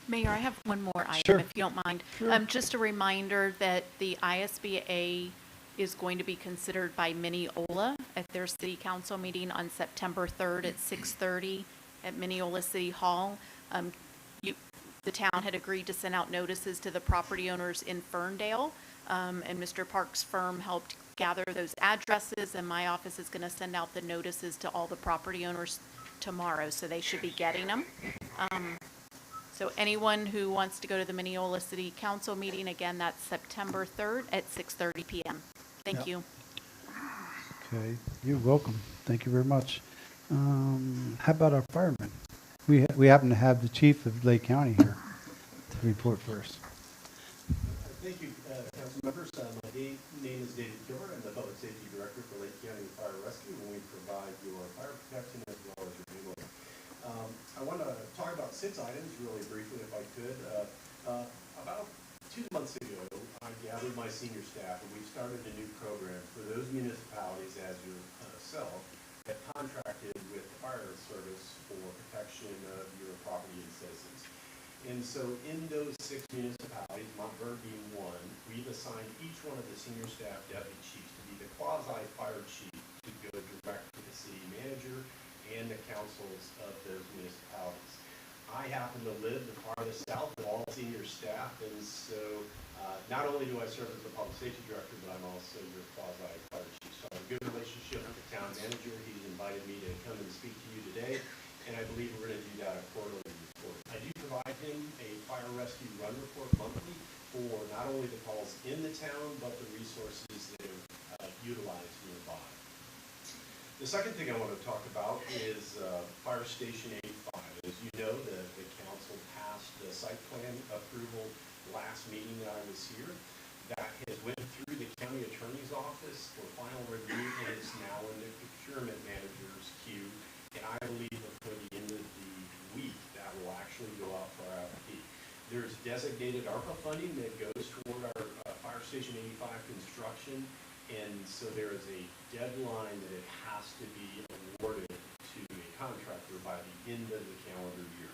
Mayor, I have one more item, Sure. if you don't mind. Sure. Just a reminder that the ISBA is going to be considered by Mineola at their city council meeting on September 3rd at 6:30 at Mineola City Hall. The town had agreed to send out notices to the property owners in Ferndale, and Mr. Park's firm helped gather those addresses, and my office is going to send out the notices to all the property owners tomorrow, so they should be getting them. So anyone who wants to go to the Mineola City Council meeting, again, that's September 3rd at 6:30 p.m. Thank Yep. you. Okay, you're welcome. Thank you very much. How about our firemen? We happen to have the chief of Lake County here to report first. Thank you, council members. My name is David Killer. I'm the Public Safety Director for Lake County Fire Rescue, and we provide your fire protection as well as your legal. I want to talk about 6 items really briefly, if I could. About 2 months ago, I gathered my senior staff, and we started a new program for those municipalities as yourself that contracted with the fire service for protection of your property and citizens. And so in those 6 municipalities, Montverde being one, we've assigned each one of the senior staff deputy chiefs to be the quasi-fire chief to go direct to the city manager and the councils of those municipalities. I happen to live the farthest south of all senior staff, and so not only do I serve as the public safety director, but I'm also your quasi-fire chief. So I have a good relationship with the town manager. He's invited me to come and speak to you today, and I believe we're going to do that quarterly. I do provide him a fire rescue run report monthly for not only the calls in the town, but the resources that are utilized nearby. The second thing I want to talk about is Fire Station 85. As you know, the council passed the site plan approval last meeting that I was here. That has went through the county attorney's office for final review, and it's now in the procurement manager's queue. And I believe before the end of the week, that will actually go out for RFP. There's designated ARPA funding that goes toward our Fire Station 85 construction, and so there is a deadline that it has to be awarded to a contractor by the end of the calendar year.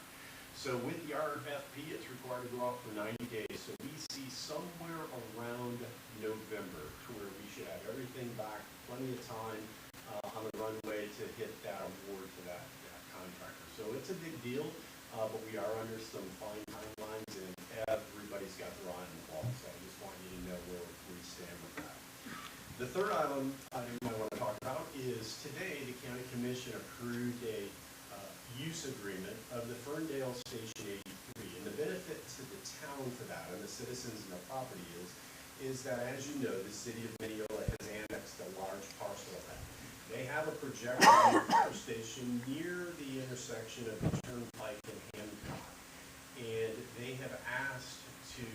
So with the RFP, it's required to go out for 90 days. So we see somewhere around November to where we should have everything back, plenty of time on the runway to hit that award to that contractor. So it's a big deal, but we are under some fine timelines, and everybody's got their eye on the ball. So I just want you to know where we stand with that. The third item I want to talk about is today the county commission approved a use agreement of the Ferndale Station 83, and the benefit to the town for that and the citizens and the property is that, as you know, the city of Mineola has annexed a large parcel of that. They have a projected fire station near the intersection of the Turnpike and Hancock, and they have asked to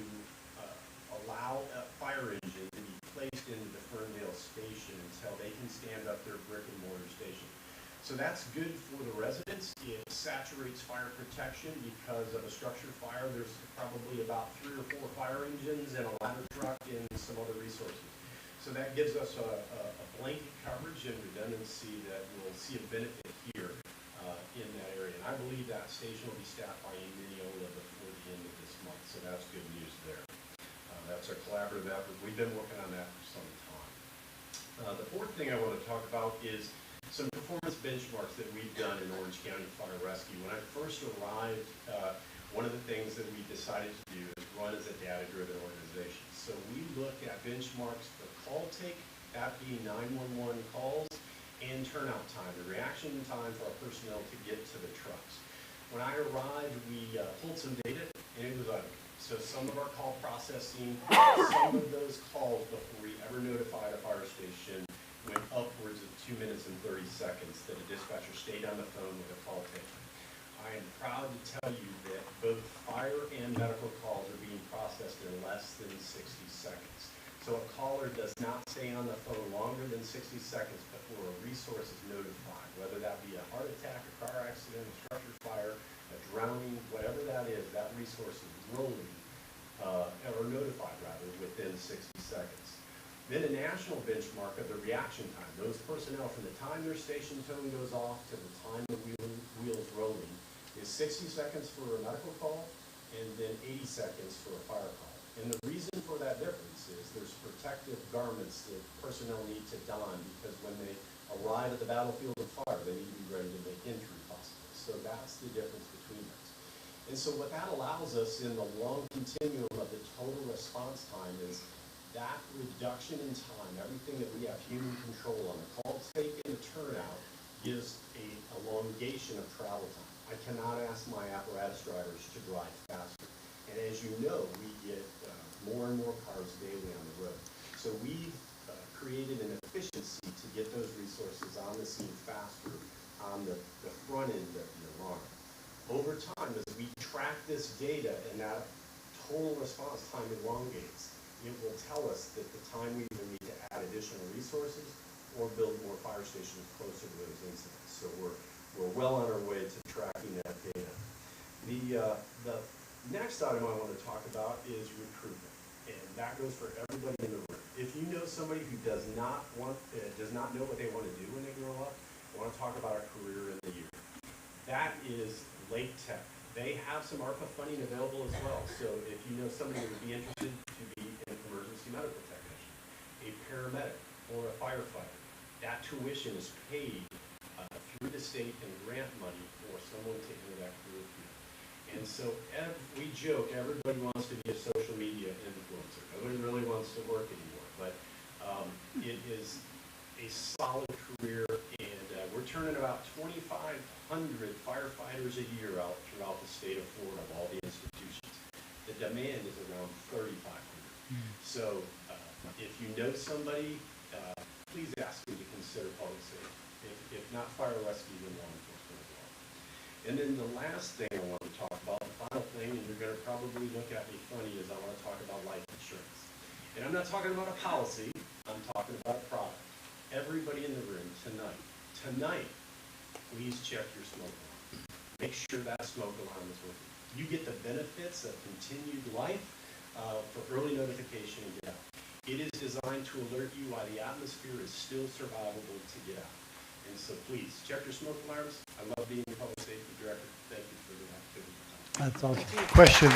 allow a fire engine to be placed into the Ferndale station until they can stand up their brick and mortar station. So that's good for the residents. It saturates fire protection because of a structure fire. There's probably about 3 or 4 fire engines and a ladder truck and some other resources. So that gives us a blanket coverage and redundancy that will see a benefit here in that area. And I believe that station will be staffed by Mineola before the end of this month. So that's good news there. That's a collaborative effort. We've been working on that for some time. The fourth thing I want to talk about is some performance benchmarks that we've done in Orange County Fire Rescue. When I first arrived, one of the things that we decided to do is run as a data-driven organization. So we looked at benchmarks for call take, that being 911 calls, and turnout time, the reaction time for our personnel to get to the trucks. When I arrived, we pulled some data, and it was ugly. So some of our call processing, some of those calls before we ever notified a fire station went upwards of 2 minutes and 30 seconds that a dispatcher stayed on the phone with a call taker. I am proud to tell you that both fire and medical calls are being processed in less than 60 seconds. So a caller does not stay on the phone longer than 60 seconds before a resource is notified, whether that be a heart attack, a car accident, a structure fire, a drowning, whatever that is, that resource is rolling, or notified rather, within 60 seconds. Then a national benchmark of the reaction time. Those personnel from the time their station tone goes off to the time the wheel's rolling is 60 seconds for a medical call and then 80 seconds for a fire call. And the reason for that difference is there's protective garments that personnel need to don because when they arrive at the battlefield of fire, they need to be ready to make entry possible. So that's the difference between those. And so what that allows us in the long continuum of the total response time is that reduction in time, everything that we have human control on, the call take and the turnout, gives a elongation of travel time. I cannot ask my apparatus drivers to drive faster. And as you know, we get more and more cars daily on the road. So we've created an efficiency to get those resources on the scene faster on the front end of the alarm. Over time, as we track this data and that total response time elongates, it will tell us that the time we either need to add additional resources or build more fire stations closer to those incidents. So we're well on our way to tracking that data. The next item I want to talk about is recruitment, and that goes for everybody in the room. If you know somebody who does not know what they want to do when they grow up, I want to talk about a career in the youth. That is Lake Tech. They have some ARPA funding available as well. So if you know somebody who would be interested to be an emergency medical technician, a paramedic, or a firefighter, that tuition is paid through the state and grant money for someone to enter that career field. And so we joke, everybody wants to be a social media influencer. Nobody really wants to work anymore, but it is a solid career, and we're turning about 2,500 firefighters a year out throughout the state of Florida of all the institutions. The demand is around 3,500. So if you know somebody, please ask them to consider public safety. If not fire rescue, then law enforcement as well. And then the last thing I want to talk about, the final thing, and you're going to probably look at me funny, is I want to talk about life insurance. And I'm not talking about a policy, I'm talking about a product. Everybody in the room tonight, please check your smoke alarm. Make sure that smoke alarm is working. You get the benefits of continued life for early notification and get out. It is designed to alert you while the atmosphere is still survivable to get out. And so please, check your smoke alarms. I love being your public safety director. Thank you for the opportunity. That's awesome. Question.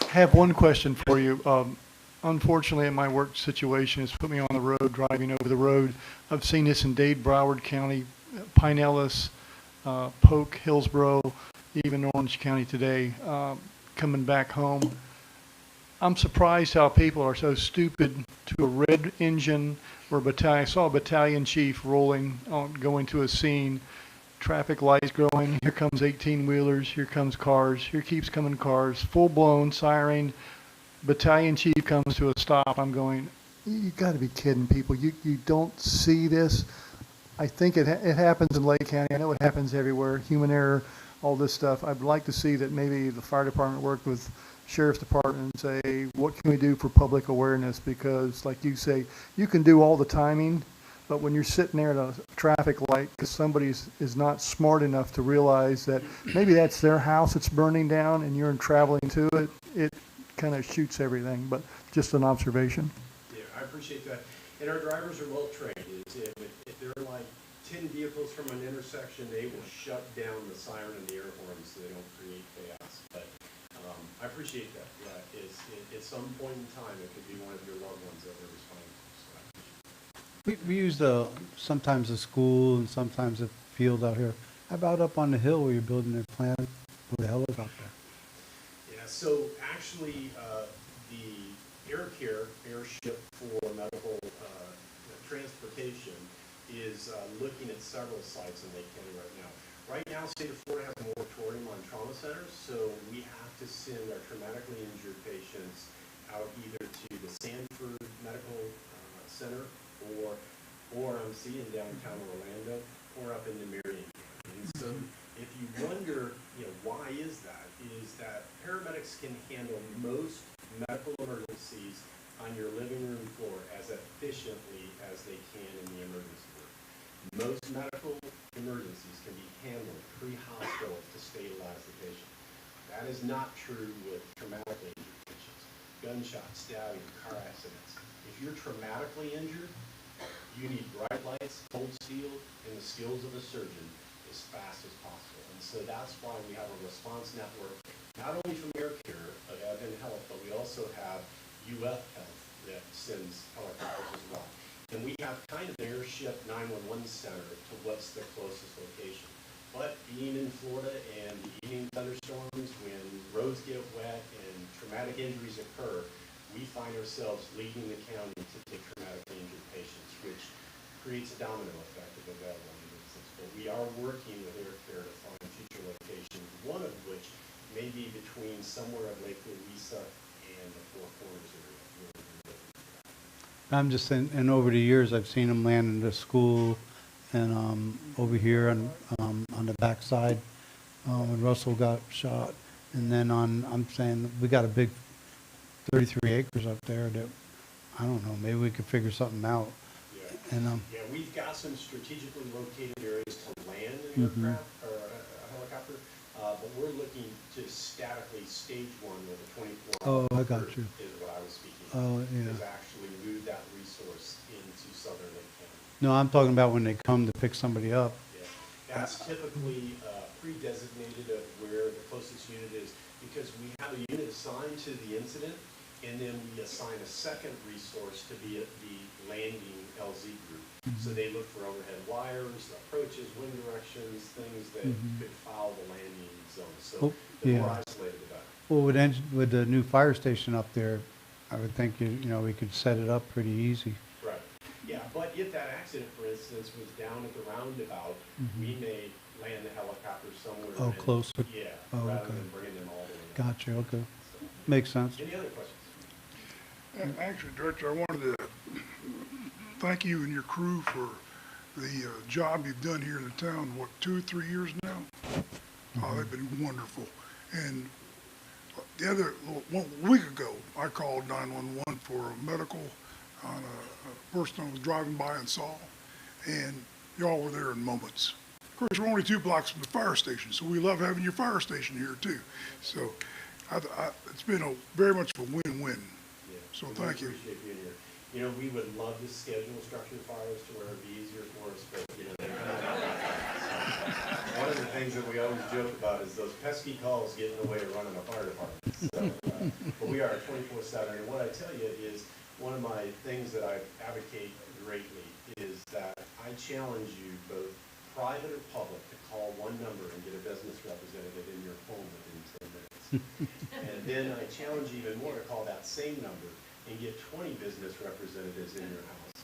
I have one question for you. Unfortunately, my work situation has put me on the road, driving over the road. I've seen this in Dade, Broward County, Pinellas, Polk, Hillsborough, even Orange County today, coming back home. I'm surprised how people are so stupid to a red engine or battalion. I saw a battalion chief going to a scene, traffic lights growing, here comes 18-wheelers, here comes cars, here keeps coming cars, full-blown siren, battalion chief comes to a stop. I'm going, you got to be kidding people. You don't see this? I think it happens in Lake County. I know it happens everywhere, human error, all this stuff. I'd like to see that maybe the fire department worked with sheriff's department and say, what can we do for public awareness? Because like you say, you can do all the timing, but when you're sitting there at a traffic light because somebody is not smart enough to realize that maybe that's their house that's burning down and you're traveling to it, it kind of shoots everything. But just an observation. Yeah, I appreciate that. And our drivers are well trained. If there are like 10 vehicles from an intersection, they will shut down the siren and the air horn so they don't create chaos. But I appreciate that. Yeah, at some point in time, it could be one of your loved ones that they're responding to. So We use sometimes a school and sometimes a field out here. How about up on the hill where you're building their plant? Who the hell is out there? Yeah, so actually, the airship for medical transportation is looking at several sites in Lake County right now. Right now, state of Florida has a moratorium on trauma centers, so we have to send our traumatically injured patients out either to the Sanford Medical Center or ORMC in downtown Orlando or up into Marion County. And so if you wonder, why is that paramedics can handle most medical emergencies on your living room floor as efficiently as they can in the emergency room. Most medical emergencies can be handled pre-hospital to stabilize the patient. That is not true with traumatically injured patients. Gunshots, stabbing, car accidents. If you're traumatically injured, you need bright lights, cold steel, and the skills of a surgeon as fast as possible. And so that's why we have a response network, not only from AirCare, Advent Health, but we also have UF Health that sends helicopters as well. And we have kind of an airship 911 center to what's the closest location. But being in Florida and the evening thunderstorms, when roads get wet and traumatic injuries occur, we find ourselves leading the county to take traumatically injured patients, which creates a domino effect of available ambulances. But we are working with Air Care to find future locations, one of which may be between somewhere at Lake Louisa and the Four Corners area. I'm just saying, and over the years, I've seen them land in the school and over here on the backside when Russell got shot. And then I'm saying, we got a big 33 acres up there that, I don't know, maybe we could figure something out. Yeah. And Yeah, we've got some strategically located areas to land an aircraft or a helicopter, but we're looking to statically stage one with a 24-hour. Oh, I got you. Is what I was speaking of. Oh, yeah. Is actually move that resource into southern Lake County. No, I'm talking about when they come to pick somebody up. Yeah, that's typically pre-designated of where the closest unit is, because we have a unit assigned to the incident, and then we assign a second resource to be at the landing LZ group. So they look for overhead wires, approaches, wind directions, things that could foul the landing zone. So the more isolated the better. Well, with the new fire station up there, I would think you know we could set it up pretty easy. Right. Yeah, but if that accident, for instance, was down at the roundabout, we may land the helicopter somewhere. Oh, closer. Yeah, Oh, rather okay. than bringing them all the way. Gotcha. Okay. So, Makes sense. any other questions? Actually, Director, I wanted to thank you and your crew for the job you've done here in the town, what, 2 or 3 years now? Oh, they've been wonderful. And the other, 1 week ago, I called 911 for a medical on a person I was driving by and saw, and y'all were there in moments. Of course, we're only 2 blocks from the fire station, so we love having your fire station here too. So it's been very much of a win-win. Yeah. So We thank you. appreciate being here. You know, we would love to schedule structure fires to where it'd be easier for us, but, you know, one of the things that we always joke about is those pesky calls get in the way of running a fire department. So, but we are 24/7, and what I tell you is, one of my things that I advocate greatly is that I challenge you, both private or public, to call one number and get a business representative in your home within 10 minutes. And then I challenge you even more to call that same number and get 20 business representatives in your house.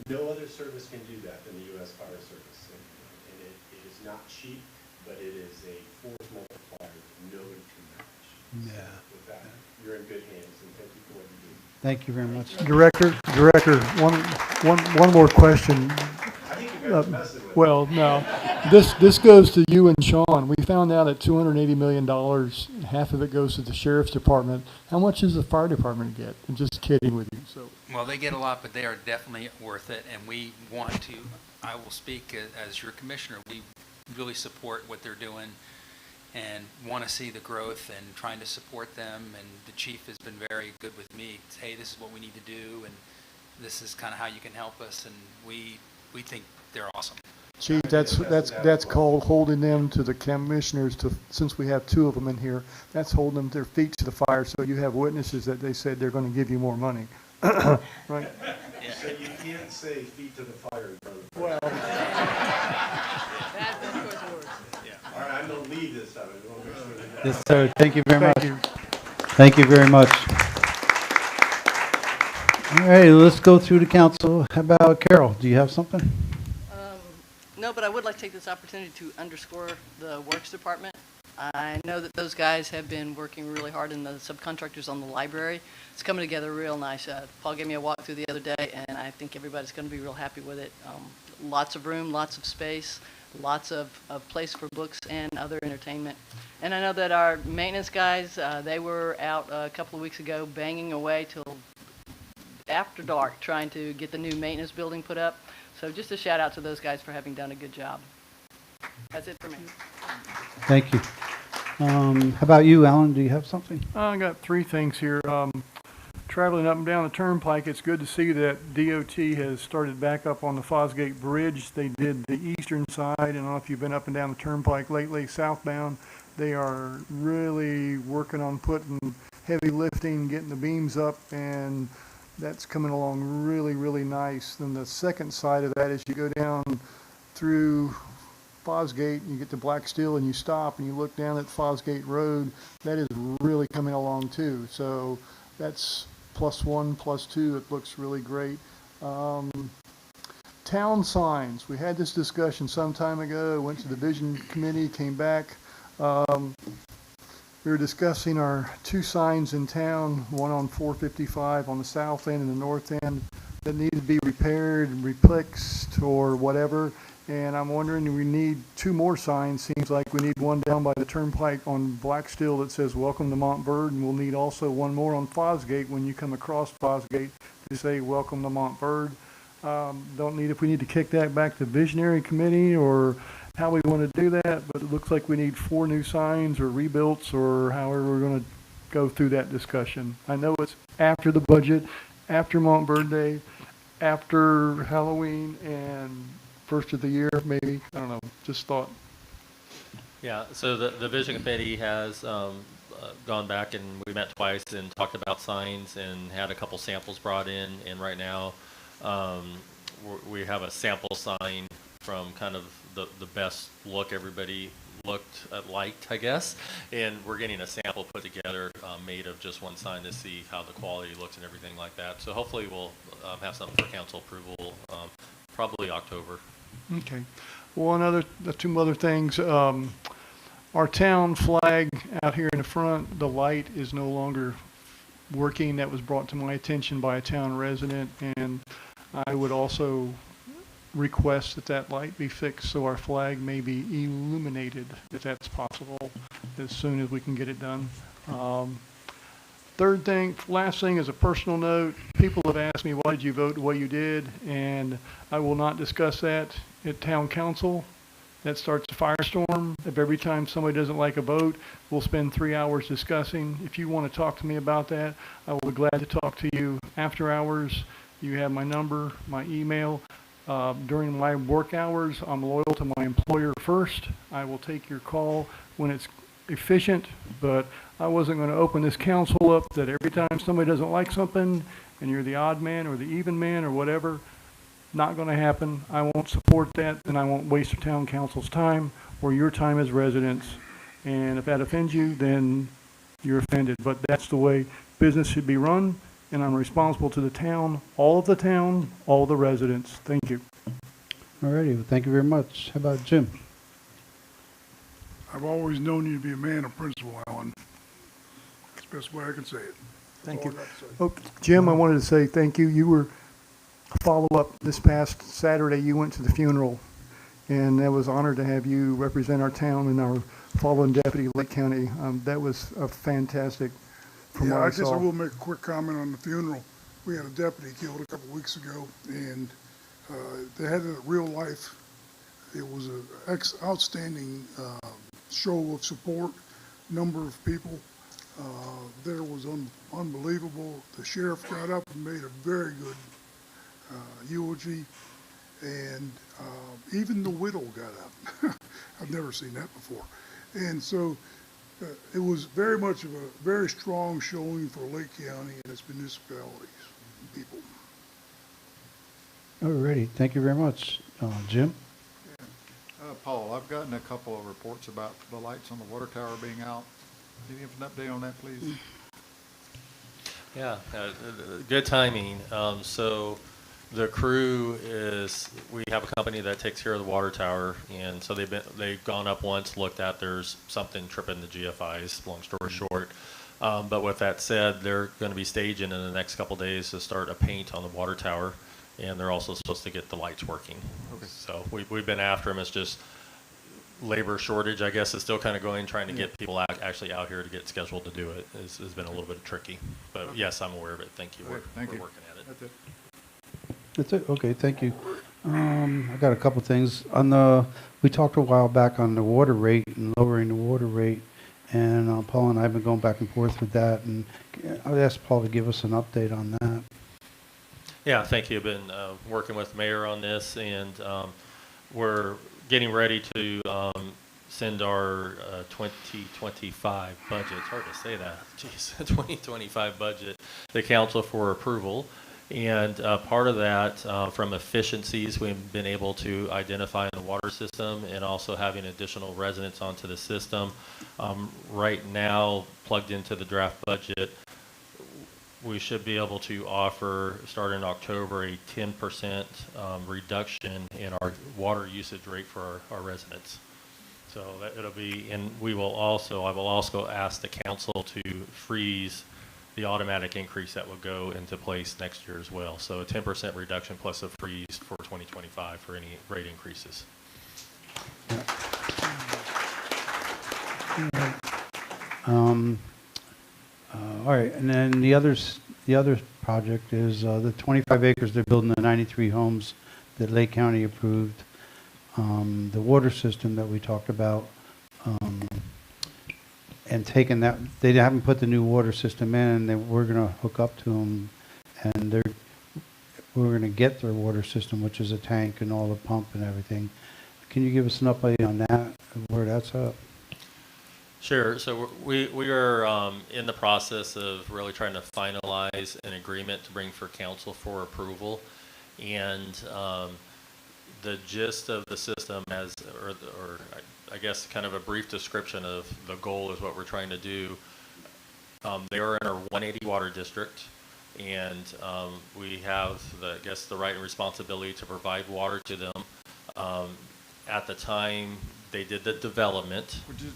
No other service can do that than the U.S. Fire Service. And it is not cheap, but it is a force multiplier that nobody can match. Yeah. So with that, you're in good hands, and thank you for what you do. Thank you very much. Director, one more question. I think you guys are messing with me. Well, no, this goes to you and Sean. We found out at $280 million, half of it goes to the sheriff's department. How much does the fire department get? I'm just kidding with you. So, Well, they get a lot, but they are definitely worth it, and we want to, I will speak as your commissioner, we really support what they're doing and want to see the growth and trying to support them, and the chief has been very good with me. Hey, this is what we need to do, and this is kind of how you can help us, and we think they're awesome. Chief, that's called holding them to the commissioners to, since we have 2 of them in here, that's holding them their feet to the fire, so you have witnesses that they said they're going to give you more money. Right? Yeah. So you can't say feet to the fire in front of the Well. All right, I'm going to leave this time. I want to make sure that Yes, sir. Thank you very much. Thank you. Thank you very much. All right, let's go through the council. How about Carol? Do you have something? No, but I would like to take this opportunity to underscore the Works Department. I know that those guys have been working really hard, and the subcontractors on the library. It's coming together real nice. Paul gave me a walkthrough the other day, and I think everybody's going to be real happy with it. Lots of room, lots of space, lots of place for books and other entertainment. And I know that our maintenance guys, they were out a couple of weeks ago banging away till after dark trying to get the new maintenance building put up. So just a shout out to those guys for having done a good job. That's it for me. Thank you. How about you, Alan? Do you have something? I got 3 things here. Traveling up and down the turnpike, it's good to see that DOT has started back up on the Fosgate Bridge. They did the eastern side. I don't know if you've been up and down the turnpike lately, southbound. They are really working on putting heavy lifting, getting the beams up, and that's coming along really, really nice. Then the second side of that is you go down through Fosgate, you get to Black Steel and you stop and you look down at Fosgate Road, that is really coming along too. So that's +1, +2. It looks really great. Town signs. We had this discussion some time ago. Went to the vision committee, came back. We were discussing our 2 signs in town, one on 455 on the south end and the north end that need to be repaired and replaced or whatever. And I'm wondering, we need 2 more signs. Seems like we need one down by the turnpike on Black Steel that says welcome to Montverde, and we'll need also one more on Fosgate when you come across Fosgate to say welcome to Montverde. Don't need, if we need to kick that back to visionary committee or how we want to do that, but it looks like we need 4 new signs or rebuilds or however we're going to go through that discussion. I know it's after the budget, after Montverde, after Halloween, and first of the year, maybe. I don't know. Just thought. Yeah, so the vision committee has gone back and we met twice and talked about signs and had a couple samples brought in. And right now we have a sample sign from kind of the best look everybody liked, I guess. And we're getting a sample put together made of just one sign to see how the quality looks and everything like that. So hopefully we'll have something for council approval probably October. Okay. Well, 2 other things. Our town flag out here in the front, the light is no longer working. That was brought to my attention by a town resident, and I would also request that light be fixed so our flag may be illuminated, if that's possible, as soon as we can get it done. Last thing is a personal note. People have asked me, why did you vote the way you did? And I will not discuss that at town council. That starts a firestorm. If every time somebody doesn't like a vote, we'll spend 3 hours discussing. If you want to talk to me about that, I will be glad to talk to you after hours. You have my number, my email. During my work hours, I'm loyal to my employer first. I will take your call when it's efficient, but I wasn't going to open this council up that every time somebody doesn't like something and you're the odd man or the even man or whatever. Not going to happen. I won't support that, and I won't waste the town council's time or your time as residents. And if that offends you, then you're offended. But that's the way business should be run, and I'm responsible to the town, all of the residents. Thank you. All righty. Well, thank you very much. How about Jim? I've always known you to be a man of principle, Alan. That's the best way I can say it. Thank That's you. all I got to say. Oh, Jim, I wanted to say thank you. You were follow-up this past Saturday. You went to the funeral, and I was honored to have you represent our town and our fallen deputy, Lake County. That was a fantastic. From what I guess saw. I will make a quick comment on the funeral. We had a deputy killed a couple weeks ago, and they had it real life. It was an outstanding show of support. Number of people there was unbelievable. The sheriff got up and made a very good eulogy, and even the widow got up. I've never seen that before. And so it was very much of a very strong showing for Lake County and its municipalities and people. All righty. Thank you very much. Jim? Paul, I've gotten a couple of reports about the lights on the water tower being out. Can you give an update on that, please? Yeah, good timing. So the crew we have a company that takes care of the water tower, and so they've gone up once, looked at, there's something tripping the GFIs, long story short. But with that said, they're going to be staging in the next couple days to start a paint on the water tower, and they're also supposed to get the lights working. Okay. So we've been after them. It's just labor shortage, I guess, is still kind of going, trying to get people actually out here to get scheduled to do it has been a little bit tricky. But yes, I'm aware of it. Thank you. We're working at it. That's it. That's it? Okay, thank you. I got a couple things. We talked a while back on the water rate and lowering the water rate, and Paul and I have been going back and forth with that, and I'd ask Paul to give us an update on that. Yeah, thank you. I've been working with the mayor on this, and we're getting ready to send our 2025 budget. It's hard to say that. Jeez, 2025 budget to council for approval. And part of that, from efficiencies, we've been able to identify in the water system and also having additional residents onto the system. Right now, plugged into the draft budget, we should be able to offer, starting in October, a 10% reduction in our water usage rate for our residents. So that it'll be, and I will also ask the council to freeze the automatic increase that will go into place next year as well. So a 10% reduction plus a freeze for 2025 for any rate increases. All right, and then the other project is the 25 acres they're building, the 93 homes that Lake County approved, the water system that we talked about, and taking that, they haven't put the new water system in, and we're going to hook up to them, and we're going to get their water system, which is a tank and all the pump and everything. Can you give us an update on that, where that's at? Sure. So we are in the process of really trying to finalize an agreement to bring for council for approval, and the gist of the system, or I guess kind of a brief description of the goal is what we're trying to do. They are in our 180 water district, and we have the right and responsibility to provide water to them. At the time they did the development. Would you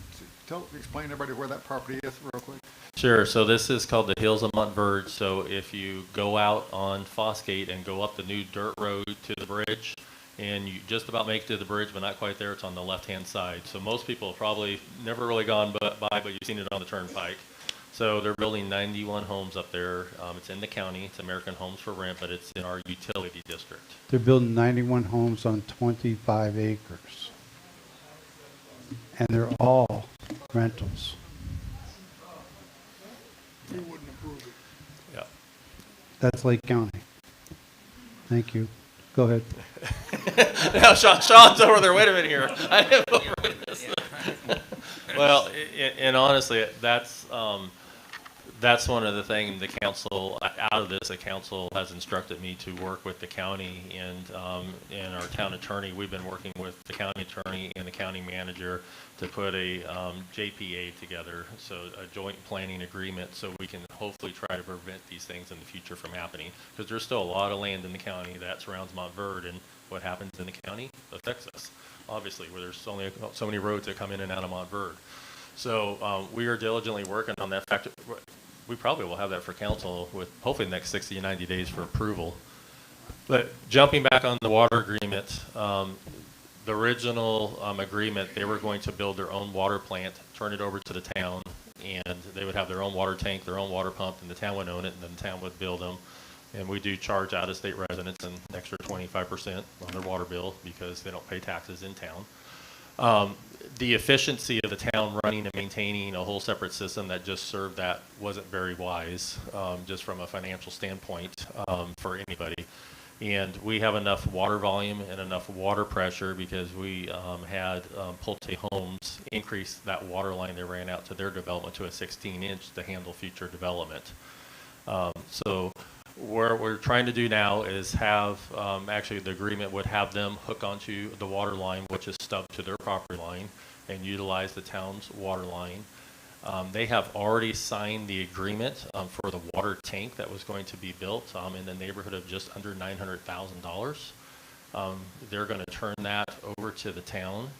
explain to everybody where that property is real quick? Sure. So this is called the Hills of Montverde. So if you go out on Fosgate and go up the new dirt road to the bridge, and you just about make it to the bridge, but not quite there, it's on the left-hand side. So most people have probably never really gone by, but you've seen it on the turnpike. So they're building 91 homes up there. It's in the county. It's American Homes for Rent, but it's in our utility district. They're building 91 homes on 25 acres. And they're all rentals. We wouldn't approve it. Yeah. That's Lake County. Thank you. Go ahead. Now Sean's over there. Wait a minute here. I have over this. Well, and honestly, that's one of the things the council, out of this, the council has instructed me to work with the county and our town attorney. We've been working with the county attorney and the county manager to put a JPA together, so a joint planning agreement, so we can hopefully try to prevent these things in the future from happening. Because there's still a lot of land in the county that surrounds Montverde, and what happens in the county affects us, obviously, where there's only so many roads that come in and out of Montverde. So we are diligently working on that. In fact, we probably will have that for council with hopefully the next 60 to 90 days for approval. But jumping back on the water agreement, the original agreement, they were going to build their own water plant, turn it over to the town, and they would have their own water tank, their own water pump, and the town would own it, and then the town would build them. And we do charge out-of-state residents an extra 25% on their water bill because they don't pay taxes in town. The efficiency of the town running and maintaining a whole separate system that just served that wasn't very wise, just from a financial standpoint, for anybody. And we have enough water volume and enough water pressure because we had Holt Homes increase that water line they ran out to their development to a 16-inch to handle future development. So what we're trying to do now is have, actually the agreement would have them hook onto the water line, which is stubbed to their property line, and utilize the town's water line. They have already signed the agreement for the water tank that was going to be built in the neighborhood of just under $900,000. They're going to turn that over to the town,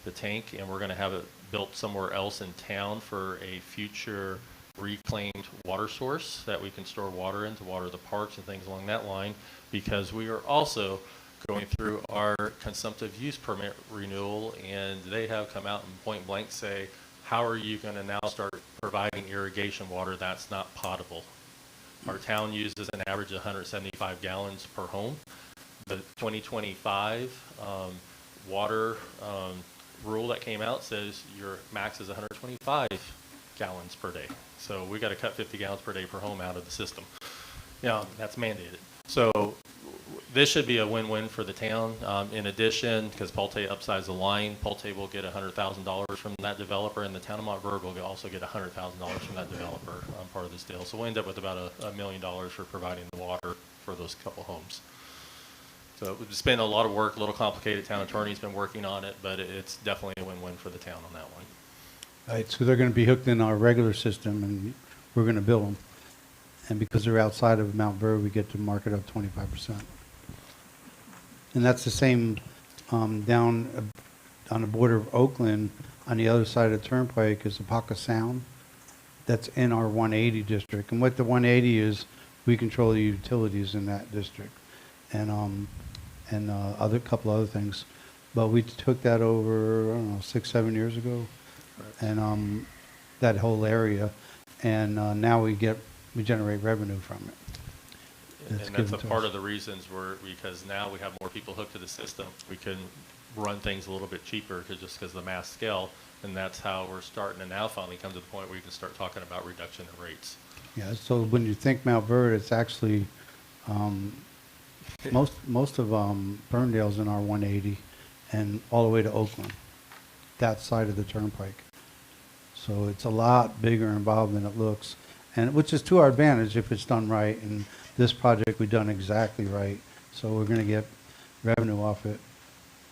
the tank, and we're going to have it built somewhere else in town for a future reclaimed water source that we can store water in to water the parks and things along that line, because we are also going through our consumptive use permit renewal, and they have come out and point blank say, how are you going to now start providing irrigation water that's not potable? Our town uses an average of 175 gallons per home. The 2025 water rule that came out says your max is 125 gallons per day. So we got to cut 50 gallons per day per home out of the system. That's mandated. So this should be a win-win for the town. In addition, because Pulte upsized the line, Pulte will get $100,000 from that developer, and the town of Montverde will also get $100,000 from that developer part of this deal. So we'll end up with about $1 million for providing the water for those couple homes. So it's been a lot of work, a little complicated. Town attorney's been working on it, but it's definitely a win-win for the town on that one. All right, so they're going to be hooked in our regular system, and we're going to bill them. And because they're outside of Montverde, we get to mark it up 25%. And that's the same down on the border of Oakland. On the other side of the turnpike is Apaca Sound. That's in our 180 district. And what the 180 is, we control the utilities in that district, and other couple other things. But we took that over, I don't know, 6-7 years ago, and that whole area, and now we generate revenue from it. And that's a part of the reasons because now we have more people hooked to the system. We can run things a little bit cheaper just because of the mass scale, and that's how we're starting to now finally come to the point where you can start talking about reduction in rates. Yeah, so when you think Montverde, it's actually most of Ferndale's in our 180 and all the way to Oakland, that side of the turnpike. So it's a lot bigger involved than it looks, and which is to our advantage if it's done right. And this project we've done exactly right, so we're going to get revenue off it.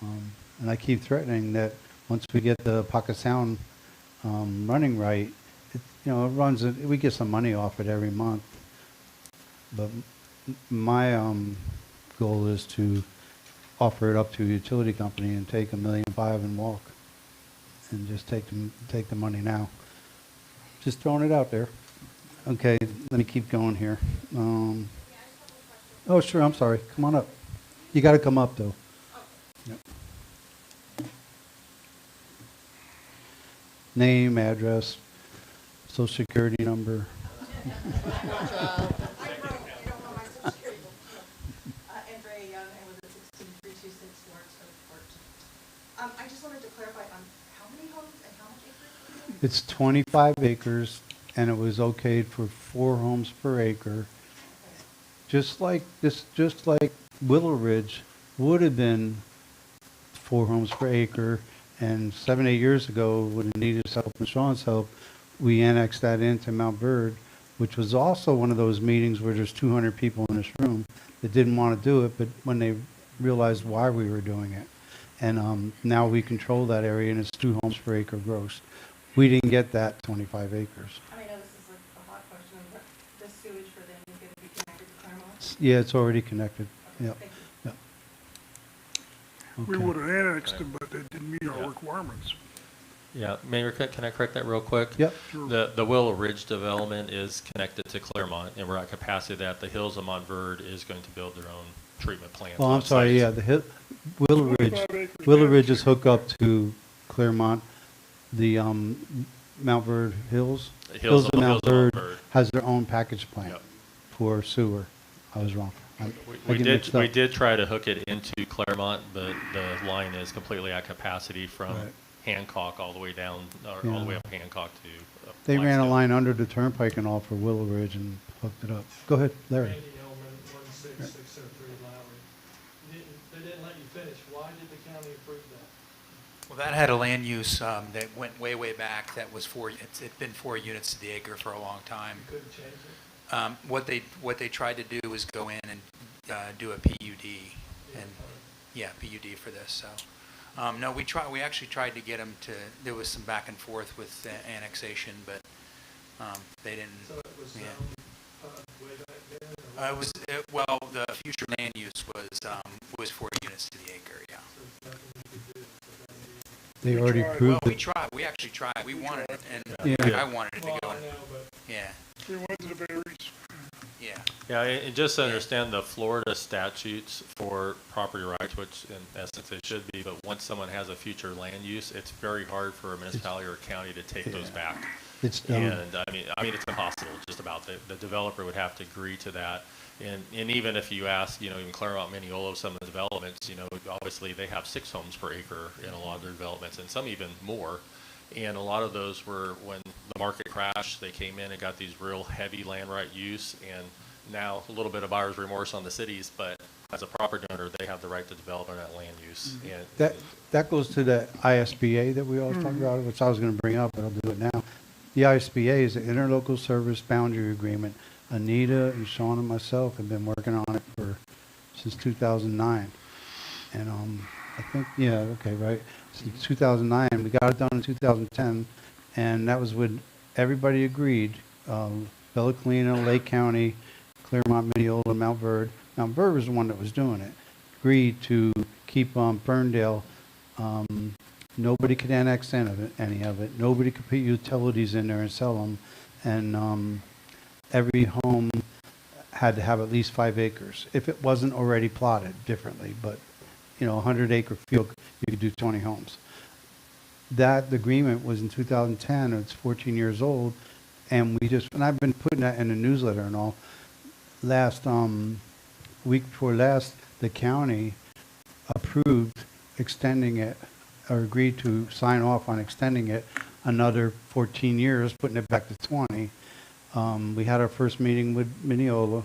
And I keep threatening that once we get the Apaca Sound running right, it runs. We get some money off it every month. But my goal is to offer it up to a utility company and take $1.5 million and walk, and just take the money now. Just throwing it out there. Okay, let me keep going here. Oh, sure. I'm sorry. Come on up. You got to come up though. Yep. Name, address, social security number. I just wanted to clarify on how many homes and how much acres? It's 25 acres, and it was okayed for 4 homes per acre. Just like Willow Ridge would have been 4 homes per acre, and 7-8 years ago, with Anita's help and Sean's help, we annexed that into Montverde, which was also one of those meetings where there's 200 people in this room that didn't want to do it, but when they realized why we were doing it. And now we control that area, and it's 2 homes per acre gross. We didn't get that 25 acres. I know this is like a hot question, but the sewage for them is going to be connected to Claremont? Yeah, it's already connected. Okay, Yep. thank Yep. We Okay. would have annexed it, but they didn't meet our requirements. Yeah, Mayor, can I correct that real quick? Yep. Sure. The Willow Ridge development is connected to Claremont, and we're at capacity that the Hills of Montverde is going to build their own treatment plant. Well, I'm sorry, yeah, the Willow 25 acres Ridge is hooked up to Claremont. The Montverde Hills of Montverde has their own package plant for sewer. I was wrong. We did try to hook it into Claremont, but the line is completely at capacity from Hancock all the way down, or all the way up Hancock to. They ran a line under the turnpike and all for Willow Ridge and hooked it up. Go ahead, Larry. Randy Elman, 16603 Lowry. They didn't let you finish. Why did the county approve that? Well, that had a land use that went way, way back. That was it's been 4 units to the acre for a long time. You couldn't change it? What they tried to do was go in and do a PUD, and PUD for this. So no, we actually tried to get them to. There was some back and forth with annexation, but they didn't. So it was yeah. Way back then? It was well, the future land use was 4 units to the acre. Yeah. So there's nothing you could do with that. They already Well, proved we it. tried. We actually tried. We wanted it, and Yeah. I wanted it to Well, go. I know, but Yeah. We went to the berries. Yeah. Yeah, and just to understand the Florida statutes for property rights, which in essence it should be, but once someone has a future land use, it's very hard for a municipality or a county to take those back. It's done. And I mean, it's impossible. Just about the developer would have to agree to that. And even if you ask, even Claremont, Mineola, some of the developments, obviously they have 6 homes per acre in a lot of their developments, and some even more. And a lot of those were when the market crashed, they came in and got these real heavy land right use, and now a little bit of buyer's remorse on the cities, but as a property owner, they have the right to develop on that land use. And That goes to the ISBA that we always talk about, which I was going to bring up, but I'll do it now. The ISBA is the Interlocal Service Boundary Agreement Anita and Sean and myself have been working on it since 2009. And I think, yeah, okay, right. Since 2009, we got it done in 2010, and that was when everybody agreed. Bella Collina, Lake County, Claremont, Mineola, Mount Verde. Mount Verde was the one that was doing it. Agreed to keep Ferndale. Nobody could annex any of it. Nobody could put utilities in there and sell them. And every home had to have at least 5 acres if it wasn't already plotted differently. But, you know, a 100-acre field, you could do 20 homes. That agreement was in 2010. It's 14 years old. And I've been putting that in the newsletter and all. Last week before last, the county approved extending it, or agreed to sign off on extending it another 14 years, putting it back to 20. We had our first meeting with Mineola,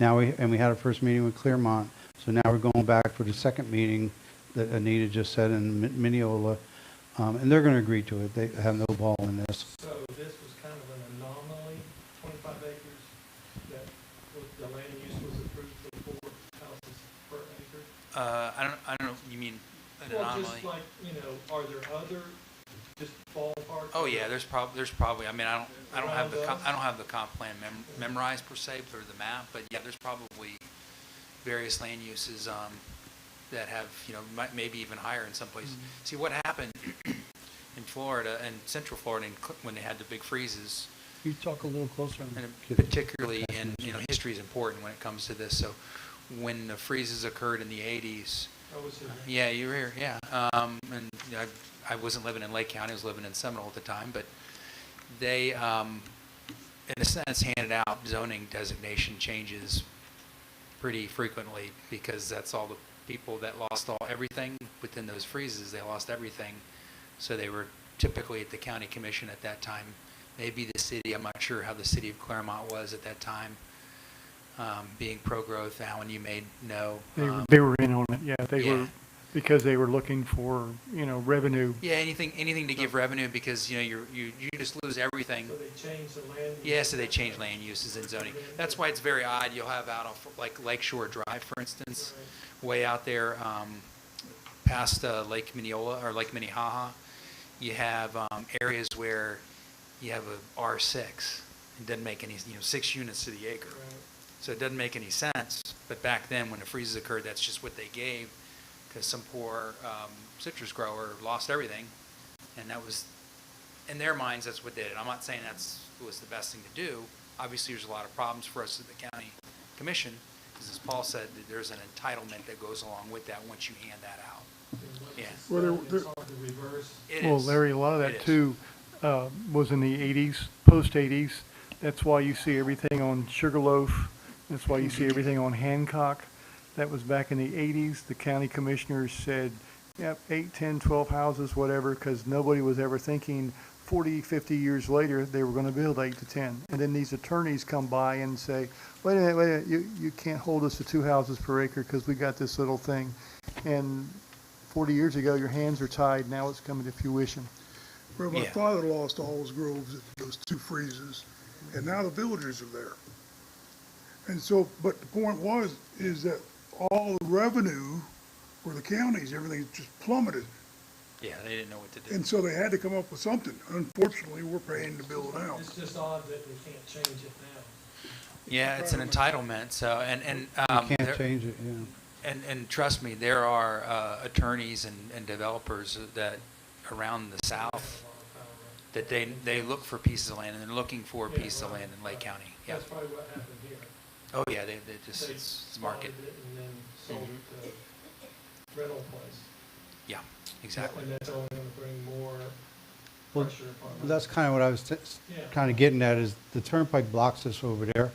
and we had our first meeting with Claremont. So now we're going back for the second meeting that Anita just said in Mineola, and they're going to agree to it. They have no ball in this. So this was kind of an anomaly, 25 acres, that the land use was approved for 4 houses per acre? I don't know, you mean an anomaly? Well, just like, you know, are there other, just ballpark? Oh yeah, there's probably, I mean, I don't have the comp plan memorized per se for the map, but yeah, there's probably various land uses that have, you know, maybe even higher in some places. Mm-hmm. See what happened in Florida and Central Florida when they had the big freezes. You talk a little closer. And particularly in, you know, history is important when it comes to this. So when the freezes occurred in the 80s. I was here. Yeah, you were here, yeah. And you know, I wasn't living in Lake County, I was living in Seminole at the time, but they, in a sense, handed out zoning designation changes pretty frequently because that's all the people that lost everything within those freezes. They lost everything. So they were typically at the county commission at that time. Maybe the city, I'm not sure how the city of Claremont was at that time, being pro-growth. Alan, you may know. They were in on it, yeah. They were, because they were looking for, you know, revenue. Yeah, anything to give revenue because, you know, you just lose everything. So they changed the land use? Yeah, so they changed land uses and zoning. That's why it's very odd. You'll have out of, like, Lakeshore Drive, for instance, way out there past Lake Mineola or Lake Minnehaha, you have areas where you have a R6. It doesn't make any, you know, 6 units to the acre. Right. So it doesn't make any sense. But back then, when the freezes occurred, that's just what they gave because some poor citrus grower lost everything. And that was, in their minds, that's what they did. I'm not saying that's was the best thing to do. Obviously, there's a lot of problems for us at the county commission because, as Paul said, there's an entitlement that goes along with that once you hand that out. Yeah. Well, It's hard to reverse. Well, Larry, a lot of that too was in the 80s, post-80s. That's why you see everything on Sugarloaf. That's why you see everything on Hancock. That was back in the 80s. The county commissioners said, yep, 8, 10, 12 houses, whatever, because nobody was ever thinking 40, 50 years later they were going to build 8 to 10. And then these attorneys come by and say, wait a minute, you can't hold us to 2 houses per acre because we got this little thing. And 40 years ago, your hands are tied. Now it's coming to fruition. Well, my father lost all his groves at those 2 freezes, and now the villagers are there. And so, but the point is that all the revenue for the counties, everything just plummeted. Yeah, they didn't know what to do. And so they had to come up with something. Unfortunately, we're paying to build it out. It's just odd that we can't change it now. Yeah, it's an entitlement. So, and You can't change it, yeah. And trust me, there are attorneys and developers that around the South that they look for pieces of land, and they're looking for a piece of land in Lake County. Yeah. That's probably what happened here. Oh yeah, they just it's market. Spotted it and then sold it to a rental place. Yeah, exactly. And that's only going to bring more Well, pressure upon that's kind of what I was kind of getting at is the turnpike blocks this over there.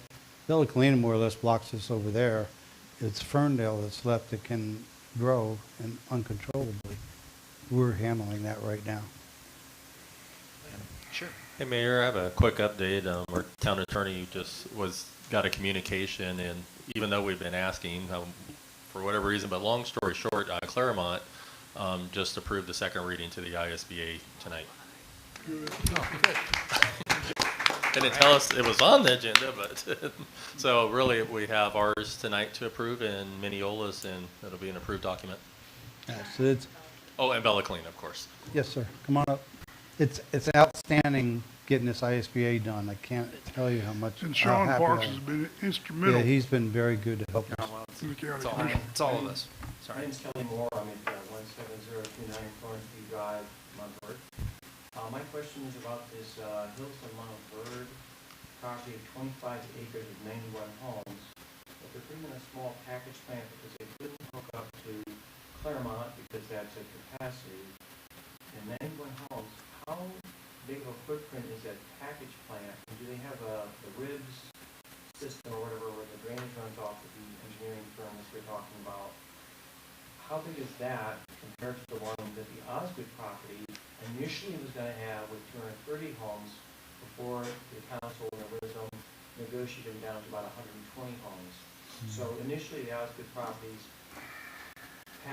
Bella Collina more or less blocks this over there. It's Ferndale that's left that can grow and uncontrollably. We're handling that right now. Sure. Hey, Mayor, I have a quick update. Our town attorney just got a communication, and even though we've been asking for whatever reason, but long story short, Claremont just approved the second reading to the ISBA tonight. Good. Oh, good. They didn't tell us it was on the agenda, but, so really, we have ours tonight to approve and Mineola's, and it'll be an approved document. Yes, it's, Oh, and Bella Clean, of course. yes, sir. Come on up. It's outstanding getting this ISBA done. I can't tell you how much. And how Sean happy I Parks am. has been instrumental. Yeah, he's been very good to help us. in the county. It's all of us. My name's Kelly Moore. I'm at 17029 Florence View Drive, Montverde. My question is about this Hills of Montverde property of 25 acres of 91 homes. But they're putting in a small package plant because they couldn't hook up to Claremont because that's a capacity. And 91 homes, how big of a footprint is that package plant? And do they have the ribs system or whatever where the drainage runs off of the engineering firm that we're talking about? How big is that compared to the one that the Osgood property initially was going to have with 230 homes before the council in their wisdom negotiated them down to about 120 homes? So initially the Osgood property's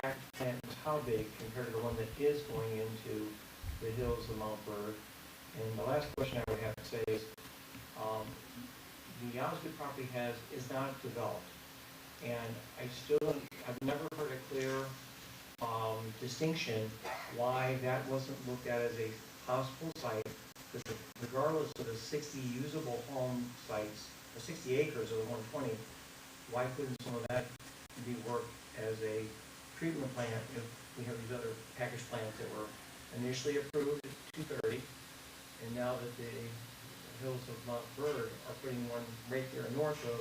package plant was how big compared to the one that is going into the hills of Montverde? And the last question I would have to say is, the Osgood property is not developed. And I've never heard a clear distinction why that wasn't looked at as a possible site, because regardless of the 60 usable home sites, or 60 acres of the 120, why couldn't some of that be worked as a treatment plant if we have these other package plants that were initially approved at 230, and now that the hills of Montverde are putting one right there north of,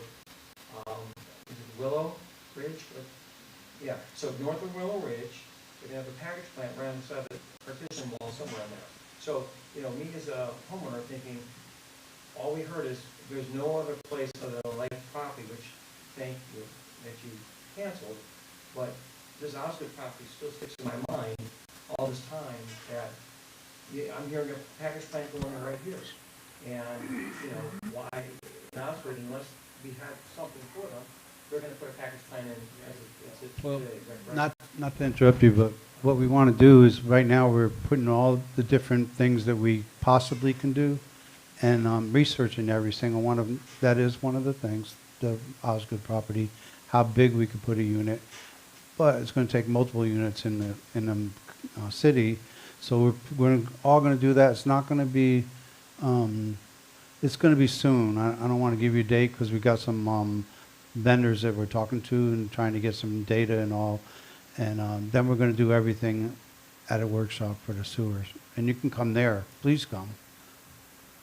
is it Willow Ridge? Yeah, so north of Willow Ridge, they have a package plant right inside the partition wall somewhere in there. So, me as a homeowner thinking, all we heard is there's no other place other than Lake property, which thank you that you canceled, but this Osgood property still sticks in my mind all this time that I'm hearing a package plant going on right here. And, why in Osgood, unless we have something for them, they're going to put a package plant in as it's Well, today. Right? not to interrupt you, but what we want to do is right now we're putting all the different things that we possibly can do and researching every single one of them. That is one of the things, the Osgood property, how big we could put a unit. But it's going to take multiple units in the city. So we're all going to do that. It's not going to be, it's going to be soon. I don't want to give you a date because we've got some vendors that we're talking to and trying to get some data and all. And then we're going to do everything at a workshop for the sewers. And you can come there. Please come.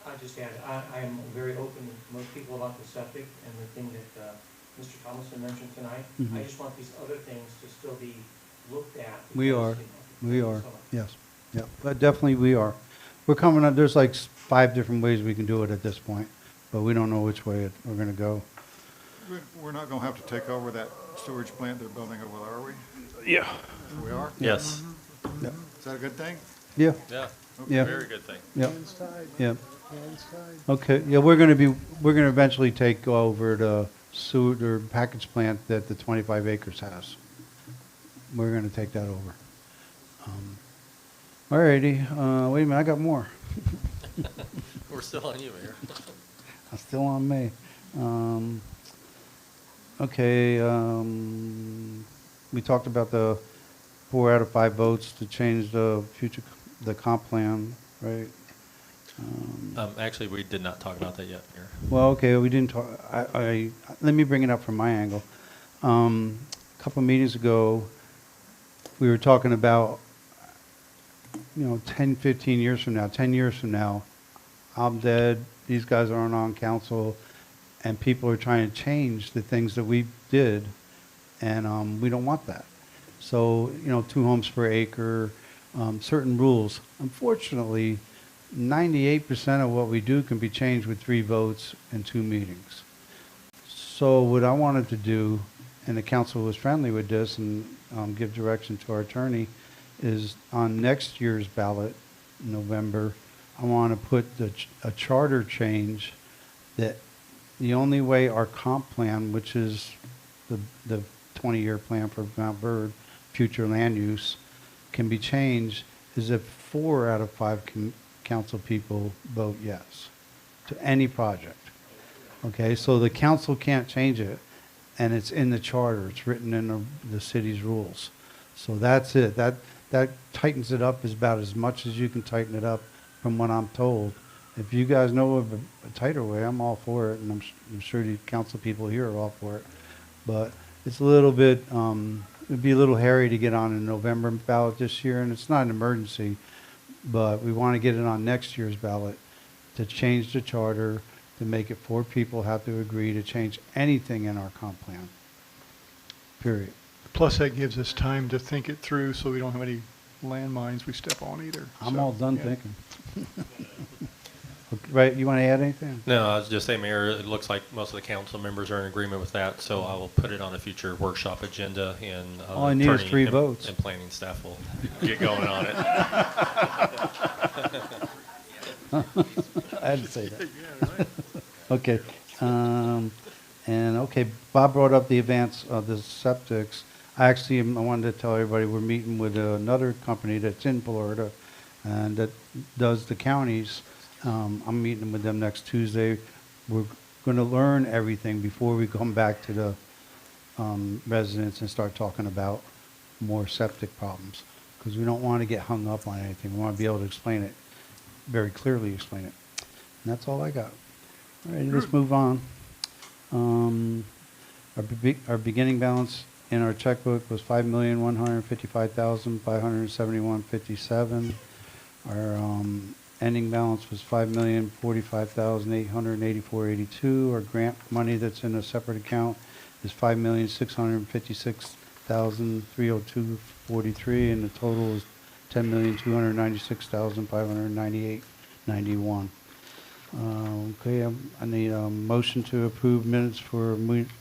I just add, I am very open to most people about the septic and the thing that Mr. Thomason mentioned tonight. Mhm. I just want these other things to still be looked at. We because, are. We are. so much. Yes. Yeah. But definitely we are. We're coming up. There's like 5 different ways we can do it at this point, but we don't know which way we're going to go. We're not going to have to take over that sewage plant they're building over there, are we? Yeah. We are? Yes. Yeah. Is that a good thing? Yeah. Yeah. Yeah. Very good thing. Yeah. Yeah. Okay. Yeah, we're going to eventually take over the sewer package plant that the 25 acres has. We're going to take that over. All righty. Wait a minute. I got more. We're still on you, Mayor. I'm still on me. Okay. We talked about the 4 out of 5 votes to change the comp plan, right? Actually, we did not talk about that yet, Mayor. Well, okay, we didn't talk. Let me bring it up from my angle. A couple of meetings ago, we were talking about, 10, 15 years from now, 10 years from now, I'm dead, these guys aren't on council, and people are trying to change the things that we did, and we don't want that. So, 2 homes per acre, certain rules. Unfortunately, 98% of what we do can be changed with 3 votes and 2 meetings. So what I wanted to do, and the council was friendly with this and give direction to our attorney, is on next year's ballot, November, I want to put a charter change that the only way our comp plan, which is the 20-year plan for Montverde, future land use, can be changed, is if 4 out of 5 council people vote yes. to any project. Okay, so the council can't change it, and it's in the charter. It's written in the city's rules. So that's it. That tightens it up about as much as you can tighten it up from what I'm told. If you guys know of a tighter way, I'm all for it, and I'm sure the council people here are all for it. But it's a little bit, it'd be a little hairy to get on a November ballot this year, and it's not an emergency, but we want to get it on next year's ballot to change the charter, to make it 4 people have to agree to change anything in our comp plan, period. Plus, that gives us time to think it through so we don't have any landmines we step on either. I'm So, all done yeah. thinking. Right, you want to add anything? No, I was just saying, Mayor, it looks like most of the council members are in agreement with that, so I will put it on a future workshop agenda, and All I need is attorney 3 and- votes. And planning staff will get going on it. I had to say that. Okay, okay, Bob brought up the advance of the septics. I wanted to tell everybody we're meeting with another company that's in Florida, and that does the counties. I'm meeting with them next Tuesday. We're going to learn everything before we come back to the residents and start talking about more septic problems, because we don't want to get hung up on anything. We want to be able to explain it, very clearly explain it. And that's all I got. All right, let's move on. Our beginning balance in our checkbook was $5,155,571.57. Our ending balance was $5,045,884.82. Our grant money that's in a separate account is $5,656,302.43, and the total is $10,296,598.91. Okay, I need a motion to approve minutes for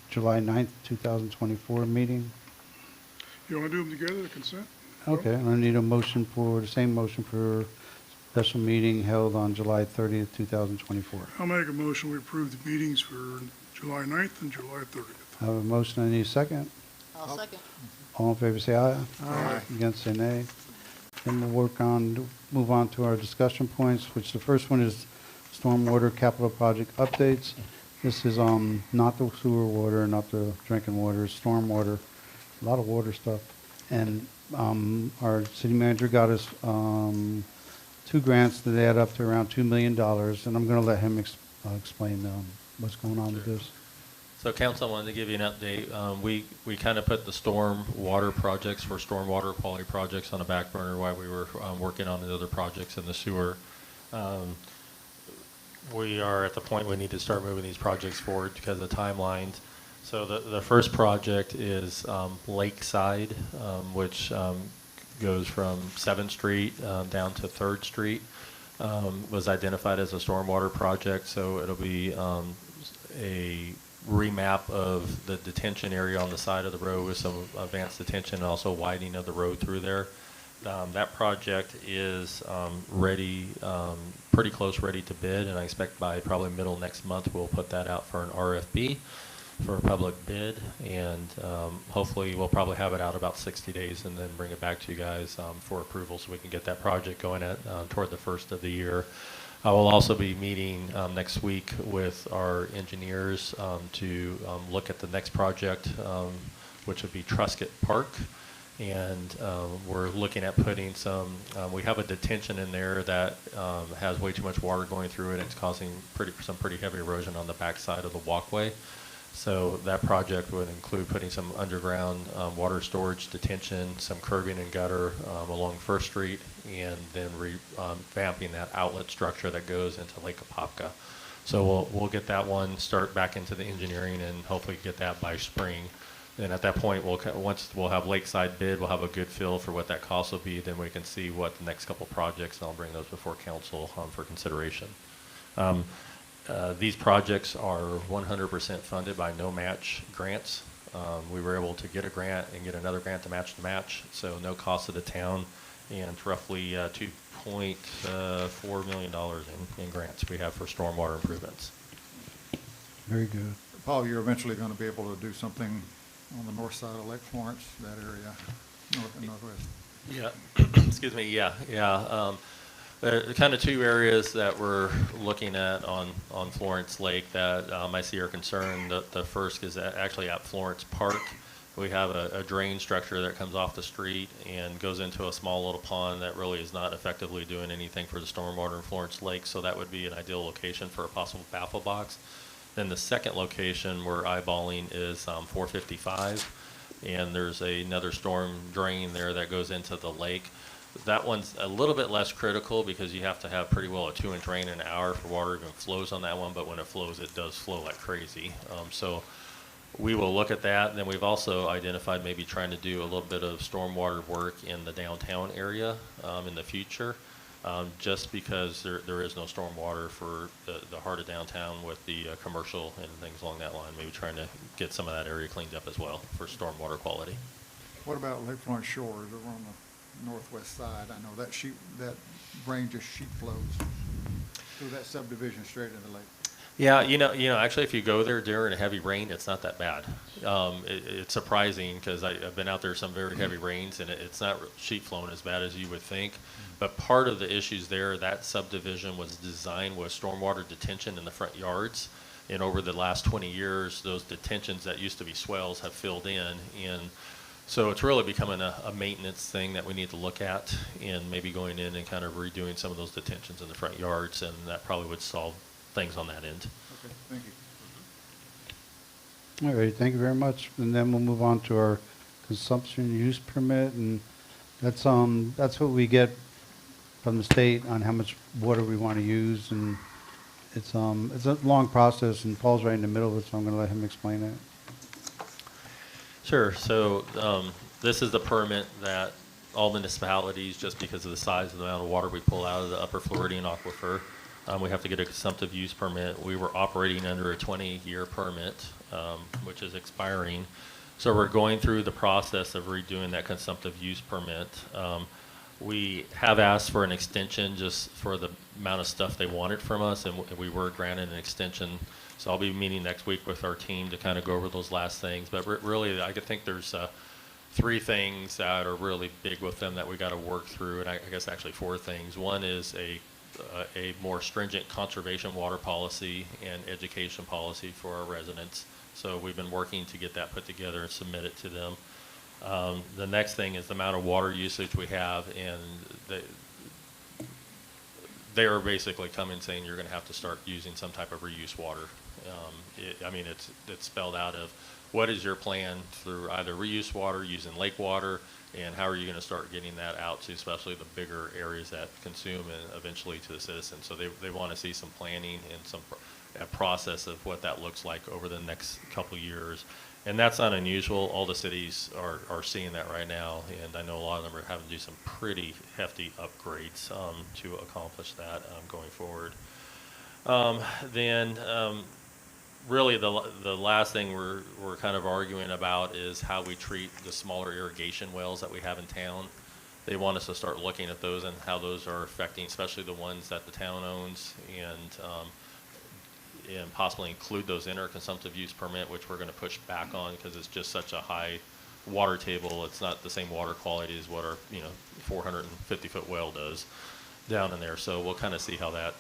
July 9th, 2024 meeting. You want to do them together, the consent? Okay, I need a motion for, the same motion for special meeting held on July 30th, 2024. I'll make a motion, we approve the meetings for July 9th and July 30th. I have a motion, I need a second. I'll second. All in favor say aye. Aye. Against say nay. Then we'll move on to our discussion points, which the first one is stormwater capital project updates. This is not the sewer water, not the drinking water, it's stormwater, a lot of water stuff. And our city manager got us 2 grants that add up to around $2 million, and I'm going to let him explain what's going on with this. So council, I wanted to give you an update. We kind of put the storm water projects for storm water quality projects on the back burner while we were working on the other projects in the sewer. We are at the point we need to start moving these projects forward because of the timelines. So the first project is Lakeside, which goes from 7th Street down to 3rd Street, was identified as a stormwater project. So it'll be a remap of the detention area on the side of the road with some advanced detention and also widening of the road through there. That project is ready, pretty close ready to bid, and I expect by probably middle next month we'll put that out for an RFP for a public bid, and hopefully we'll probably have it out about 60 days and then bring it back to you guys for approval so we can get that project going at toward the first of the year. I will also be meeting next week with our engineers to look at the next project, which would be Truscott Park. And we're looking at putting some, we have a detention in there that has way too much water going through it. It's causing some pretty heavy erosion on the backside of the walkway. So that project would include putting some underground water storage detention, some curbing and gutter along 1st Street, and then revamping that outlet structure that goes into Lake Apopka. So we'll get that one, start back into the engineering, and hopefully get that by spring. And at that point, once we'll have Lakeside bid, we'll have a good feel for what that cost will be. Then we can see what the next couple projects, and I'll bring those before council for consideration. These projects are 100% funded by no match grants. We were able to get a grant and get another grant to match the match, so no cost to the town, and roughly $2.4 million in grants we have for stormwater improvements. Very good. Paul, you're eventually going to be able to do something on the north side of Lake Florence, that area, north and northwest. Yeah, excuse me, yeah. There are kind of two areas that we're looking at on Florence Lake that I see are concerned. The first is actually at Florence Park. We have a drain structure that comes off the street and goes into a small little pond that really is not effectively doing anything for the stormwater in Florence Lake, so that would be an ideal location for a possible baffle box. Then the second location we're eyeballing is 455, and there's another storm drain there that goes into the lake. That one's a little bit less critical because you have to have pretty well a 2-inch rain an hour for water even flows on that one, but when it flows, it does flow like crazy. So we will look at that. And then we've also identified maybe trying to do a little bit of stormwater work in the downtown area in the future, just because there is no stormwater for the heart of downtown with the commercial and things along that line. Maybe trying to get some of that area cleaned up as well for stormwater quality. What about Lake Florence Shores over on the northwest side? I know that rain just sheet flows through that subdivision straight into the lake. Yeah, actually, if you go there during a heavy rain, it's not that bad. It's surprising because I've been out there some very heavy rains, and it's not sheet flowing as bad as you would think. But part of the issues there, that subdivision was designed with stormwater detention in the front yards. And over the last 20 years, those detentions that used to be swells have filled in. And so it's really becoming a maintenance thing that we need to look at, and maybe going in and kind of redoing some of those detentions in the front yards, and that probably would solve things on that end. Okay, thank you. All right, thank you very much. And then we'll move on to our consumption use permit, and that's what we get from the state on how much water we want to use, and it's a long process, and Paul's right in the middle of it, so I'm going to let him explain it. Sure. So this is the permit that all municipalities, just because of the size of the amount of water we pull out of the upper Floridian aquifer, we have to get a consumptive use permit. We were operating under a 20-year permit, which is expiring. So we're going through the process of redoing that consumptive use permit. We have asked for an extension just for the amount of stuff they wanted from us, and we were granted an extension. So I'll be meeting next week with our team to kind of go over those last things. But really, I think there's 3 things that are really big with them that we got to work through, and I guess actually 4 things. One is a more stringent conservation water policy and education policy for our residents. So we've been working to get that put together and submit it to them. The next thing is the amount of water usage we have, and they are basically coming saying you're going to have to start using some type of reuse water. It's spelled out of what is your plan through either reuse water, using lake water, and how are you going to start getting that out to especially the bigger areas that consume and eventually to the citizens. So they want to see some planning and a process of what that looks like over the next couple years. And that's not unusual. All the cities are seeing that right now, and I know a lot of them are having to do some pretty hefty upgrades to accomplish that going forward. Really the last thing we're kind of arguing about is how we treat the smaller irrigation wells that we have in town. They want us to start looking at those and how those are affecting, especially the ones that the town owns, and possibly include those in our consumptive use permit, which we're going to push back on because it's just such a high water table. It's not the same water quality as what our 450-foot well does down in there. So we'll kind of see how that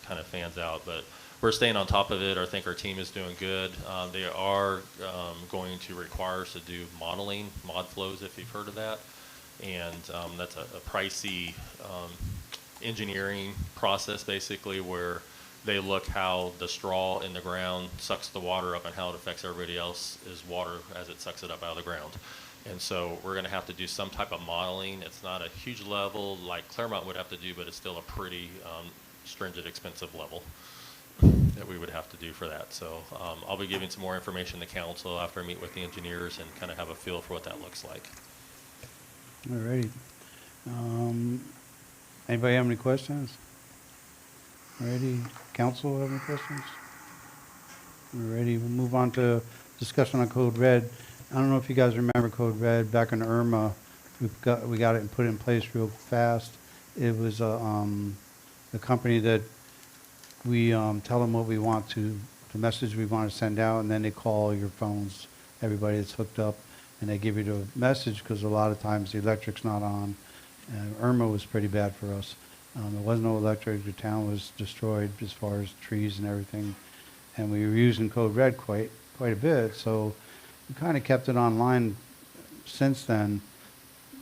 kind of fans out. But we're staying on top of it. I think our team is doing good. They are going to require us to do modeling, mod flows, if you've heard of that. And that's a pricey engineering process, basically, where they look how the straw in the ground sucks the water up and how it affects everybody else's water as it sucks it up out of the ground. And so we're going to have to do some type of modeling. It's not a huge level like Claremont would have to do, but it's still a pretty stringent, expensive level that we would have to do for that. So I'll be giving some more information to council after I meet with the engineers and kind of have a feel for what that looks like. All righty. Anybody have any questions? Alrighty, council have any questions? Alrighty, we'll move on to discussion on Code Red. I don't know if you guys remember Code Red back in Irma. We got it and put it in place real fast. It was the company that we tell them what we want to, the message we want to send out, and then they call your phones, everybody that's hooked up, and they give you the message because a lot of times the electric's not on. Irma was pretty bad for us. There was no electric. The town was destroyed as far as trees and everything. And we were using Code Red quite a bit, so we kind of kept it online since then.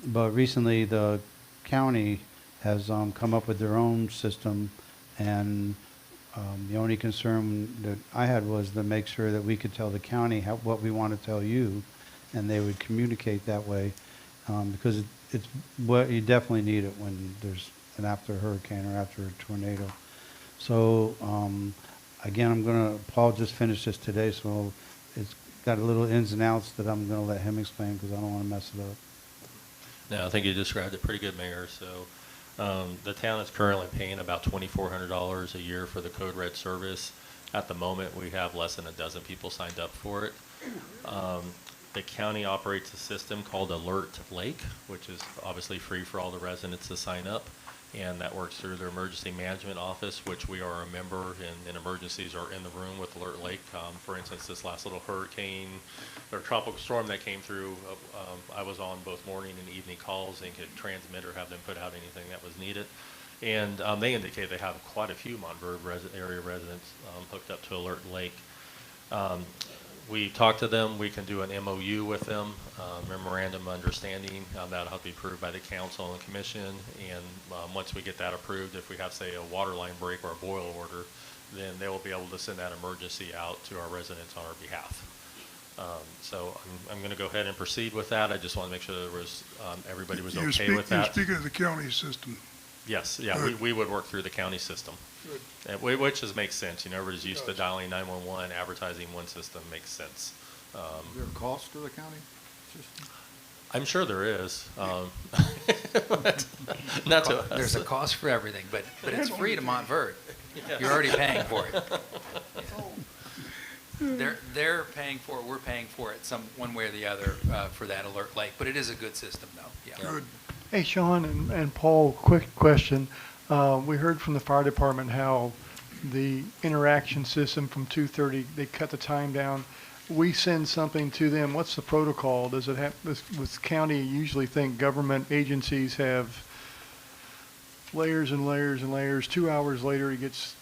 But recently the county has come up with their own system, and the only concern that I had was to make sure that we could tell the county what we want to tell you, and they would communicate that way, because it's what you definitely need it when there's an after a hurricane or after a tornado. So again, Paul just finished this today, so it's got a little ins and outs that I'm going to let him explain because I don't want to mess it up. No, I think you described it pretty good, Mayor. So the town is currently paying about $2,400 a year for the Code Red service. At the moment, we have less than a dozen people signed up for it. The county operates a system called Alert Lake, which is obviously free for all the residents to sign up. And that works through their emergency management office, which we are a member in emergencies are in the room with Alert Lake. For instance, this last little hurricane or tropical storm that came through, I was on both morning and evening calls and could transmit or have them put out anything that was needed. And they indicate they have quite a few Montverde area residents hooked up to Alert Lake. We talked to them. We can do an MOU with them, memorandum of understanding. That'll have to be approved by the council and commission. And once we get that approved, if we have, say, a water line break or a boil order, then they will be able to send that emergency out to our residents on our behalf. So I'm going to go ahead and proceed with that. I just want to make sure there was everybody was okay with that. You're speaking of the county system. Yes, yeah, we would work through the county system. Which makes sense. You know, everybody's used to dialing 911, advertising one system makes sense. Is there a cost to the county system? I'm sure there is. But not to us. There's a cost for everything, but it's free to Montverde. You're already paying for it. They're paying for it. We're paying for it one way or the other for that Alert Lake. But it is a good system, though. Yeah. Good. Hey, Sean and Paul, quick question. We heard from the fire department how the interaction system from 2:30, they cut the time down. We send something to them. What's the protocol? Does it have, with county, usually think government agencies have layers and layers and layers. 2 hours later, it gets,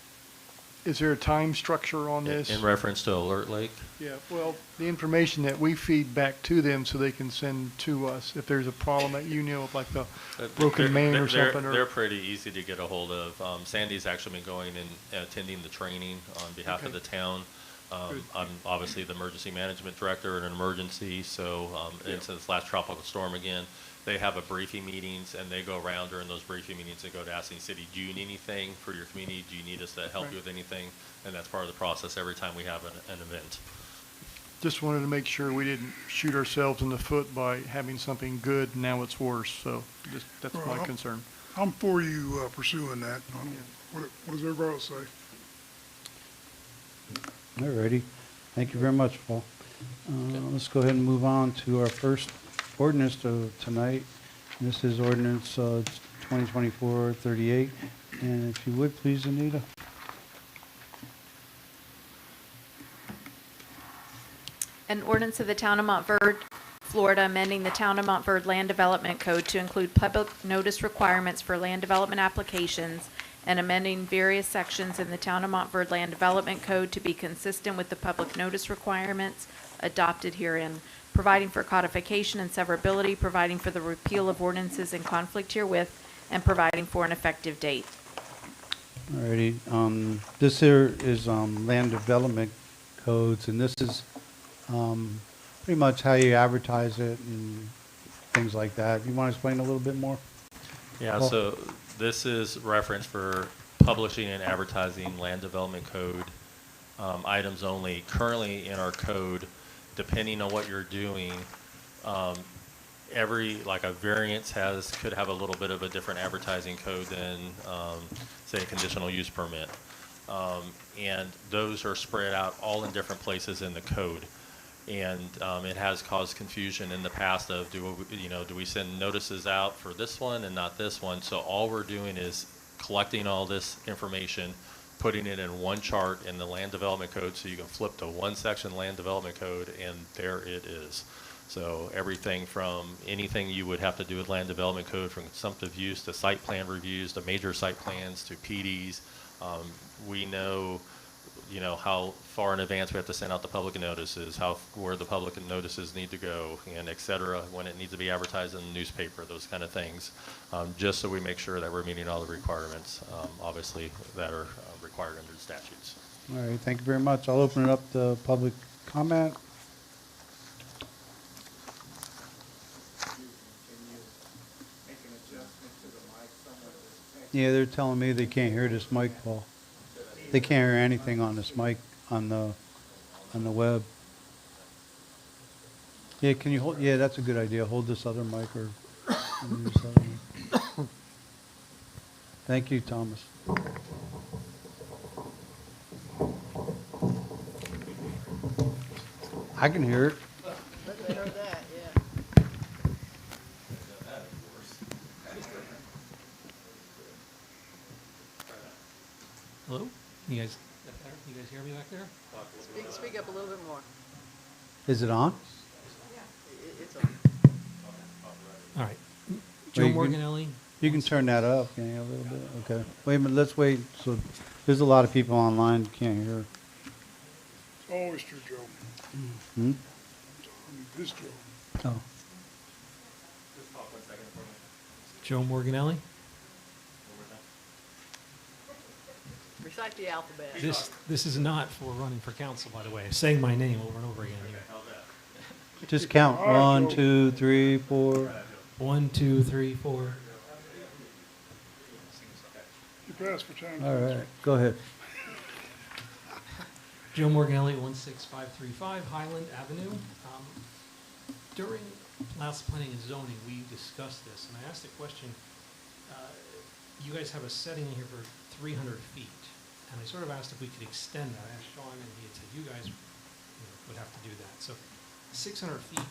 is there a time structure on this? In reference to Alert Lake? Yeah, well, the information that we feed back to them so they can send to us if there's a problem that you know of, like the broken main or something. They're pretty easy to get a hold of. Sandy's actually been going and attending the training on behalf of the town. I'm obviously the emergency management director in an emergency, so and since last tropical storm again, they have a briefing meetings and they go around during those briefing meetings and go to asking city, do you need anything for your community? Do you need us to help you with anything? And that's part of the process every time we have an event. Just wanted to make sure we didn't shoot ourselves in the foot by having something good and now it's worse. So that's my concern. I'm for you pursuing that. What does everybody else say? All righty. Thank you very much, Paul. Let's go ahead and move on to our first ordinance tonight. This is ordinance 2024-38. And if you would, please, Anita. An ordinance of the Town of Montverde, Florida, amending the Town of Montverde Land Development Code to include public notice requirements for land development applications and amending various sections in the Town of Montverde Land Development Code to be consistent with the public notice requirements adopted herein, providing for codification and severability, providing for the repeal of ordinances in conflict herewith, and providing for an effective date. Alrighty. This here is land development codes, and this is pretty much how you advertise it and things like that. You want to explain a little bit more? Yeah, Paul? so this is reference for publishing and advertising land development code items only. Currently in our code, depending on what you're doing, like a variance could have a little bit of a different advertising code than say a conditional use permit. And those are spread out all in different places in the code. And it has caused confusion in the past of do we send notices out for this one and not this one? So all we're doing is collecting all this information, putting it in one chart in the land development code, so you can flip to one section land development code, and there it is. So everything from anything you would have to do with land development code, from consumptive use to site plan reviews to major site plans to PDs. We know, how far in advance we have to send out the public notices, where the public notices need to go, and et cetera, when it needs to be advertised in the newspaper, those kind of things, just so we make sure that we're meeting all the requirements, obviously, that are required under the statutes. All right, thank you very much. I'll open it up to public comment. Yeah, they're telling me they can't hear this mic, Paul. They can't hear anything on this mic on the web. Yeah, can you hold? Yeah, that's a good idea. Hold this other mic or use this other mic. Thank you, Thomas. I can hear it. They heard that, yeah. Hello? You guys hear me back there? Speak up a little bit more. Is it on? It's on. All right. Well, Joe you can- Morganelli. You can turn that up, can you, a little bit? Okay. Wait a minute, let's wait. So there's a lot of people online who can't hear. It's always true, Joe. Hmm? This Joe. Oh. Joe Morganelli. Recite the alphabet. This is not for running for council, by the way. Saying my name over and over again here. Just count. 1, 2, 3, 4. 1, 2, 3, 4. You passed for time. All right, go ahead. Joe Morganelli, 16535 Highland Avenue. During last planning and zoning, we discussed this, and I asked a question. You guys have a setting in here for 300 feet, and I sort of asked if we could extend that. I asked Sean, and he had said you guys would have to do that. So 600 feet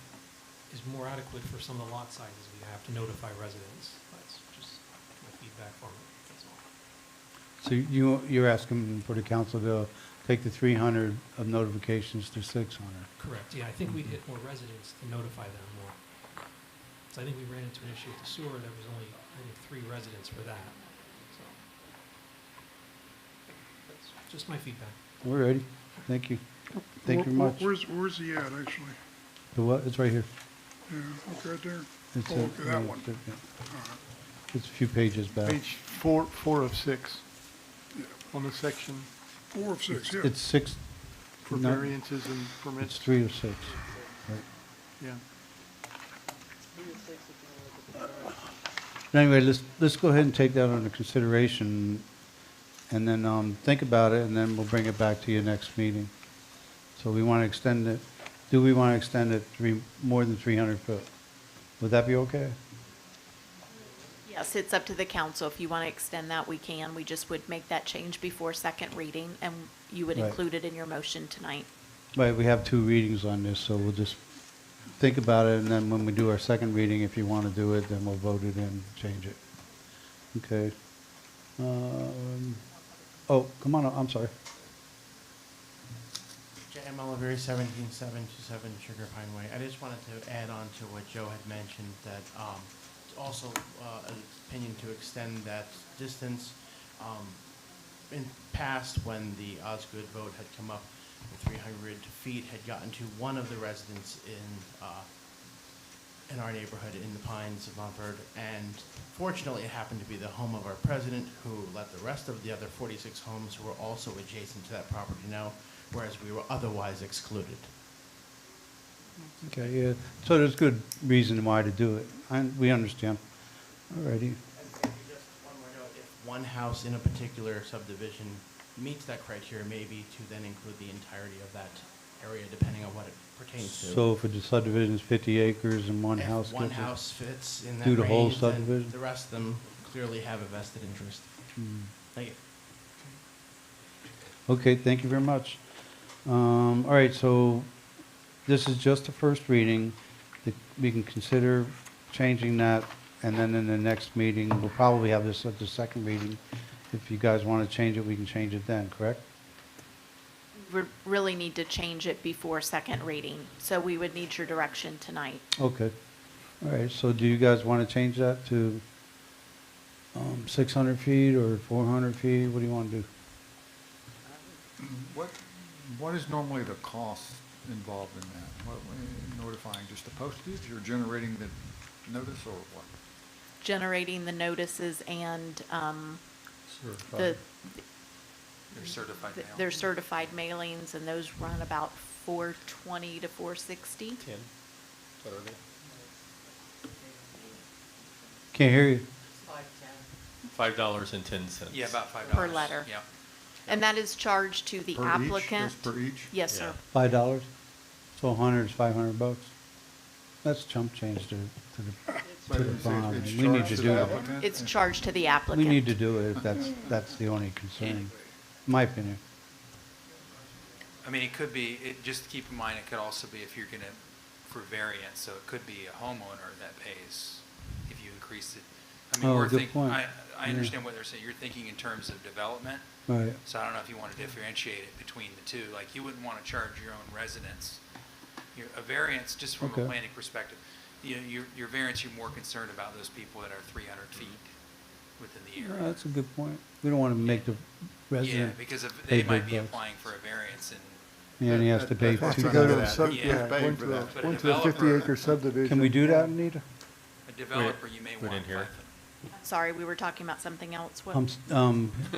is more adequate for some of the lot sizes we have to notify residents. That's just my feedback from it. That's all. So you're asking for the council to take the 300 of notifications to 600? Correct, yeah, I think we'd hit more residents to notify them more. So I think we ran into an issue with the sewer, there was only, I think, 3 residents for that, so. That's just my feedback. We're ready. Thank you. Thank you very much. Where's he at, actually? The what? It's right here. Yeah, okay, right there. It's Oh, a- okay, that yeah, one. it's a- yeah. All right. It's a few pages back. Page 4 of 6 on the section 4 of 6, yeah. It's 6. for no, variances and permits. It's 3 of 6. Right. Yeah. Anyway, let's go ahead and take that under consideration, and then think about it, and then we'll bring it back to you next meeting. So we want to extend it. Do we want to extend it more than 300 foot? Would that be okay? Yes, it's up to the council. If you want to extend that, we can. We just would make that change before second reading, and you would Right. include it in your motion tonight. Right, we have 2 readings on this, so we'll just think about it, and then when we do our second reading, if you want to do it, then we'll vote it in, change it. Okay. Oh, come on, I'm sorry. J.M. Oliveri, 17727 Sugar Pine Way. I just wanted to add on to what Joe had mentioned, that also an opinion to extend that distance. In past, when the Osgood vote had come up, the 300 feet had gotten to one of the residents in our neighborhood in the Pines of Montverde, and fortunately it happened to be the home of our president, who let the rest of the other 46 homes who were also adjacent to that property know, whereas we were otherwise excluded. Okay, yeah, so there's good reason why to do it. We understand. All righty. Just one more note, if one house in a particular subdivision meets that criteria, maybe to then include the entirety of that area, depending on what it pertains to. So if the subdivision is 50 acres and one If house one gets it, house fits in that do the whole range, then subdivision? the rest of them clearly have a vested interest. Thank you. Okay, thank you very much. All right, so this is just the first reading. We can consider changing that, and then in the next meeting, we'll probably have this at the second reading. If you guys want to change it, we can change it then, correct? really need to change it before second reading. So we would need your direction tonight. Okay. All right, so do you guys want to change that to 600 feet or 400 feet? What do you want to do? What is normally the cost involved in that? What, notifying just the postage or generating the notice or what? Generating the notices and Certified. They're certified mail. They're certified mailings, and those run about $420 to $460. Can't hear you. $5.10. Yeah, about $5. Per letter. Yeah. And that is charged to the Per each? applicant. Just per each? Yes, sir. $5? So 100 is 500 bucks. That's chump change to the bond. It's We need charged to to do the that. applicant? It's charged to the We applicant. need to do it if that's the only concern, in my opinion. I mean, it could be, just keep in mind, it could also be if you're gonna, for variance, so it could be a homeowner that pays if you increase it. I mean, Oh, we're good thinking, point. I Yeah. understand what they're saying, you're thinking in terms of development. Right. So I don't know if you want to differentiate it between the two, like you wouldn't want to charge your own residents. A variance, just from Okay. a planning perspective, you know, your variance, you're more concerned about those people that are 300 feet within the area. That's a good point. We don't want to make the Yeah, resident because if pay they might big be bucks. applying for a variance and. Yeah, and he has to pay Has To to go to $2,000. a sub, Yeah. yeah, Paying went for to a, that. But a went to a developer- 50-acre subdivision. Can we do that, Anita? A developer, you may we want didn't hear. Sorry, we were talking about something else. What?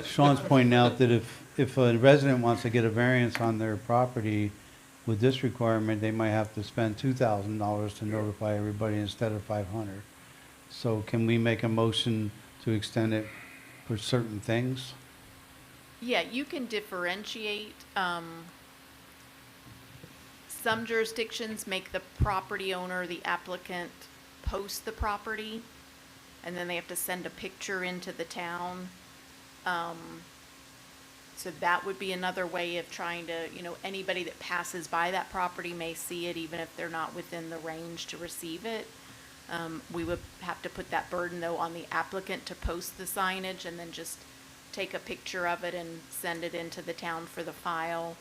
Sean's pointing out that if a resident wants to get a variance on their property with this requirement, they might have to spend $2,000 to notify everybody instead of 500. So can we make a motion to extend it for certain things? Yeah, you can differentiate. Some jurisdictions make the property owner, the applicant, post the property, and then they have to send a picture into the town. So that would be another way of trying to, anybody that passes by that property may see it, even if they're not within the range to receive it. We would have to put that burden, though, on the applicant to post the signage and then just take a picture of it and send it into the town for the file.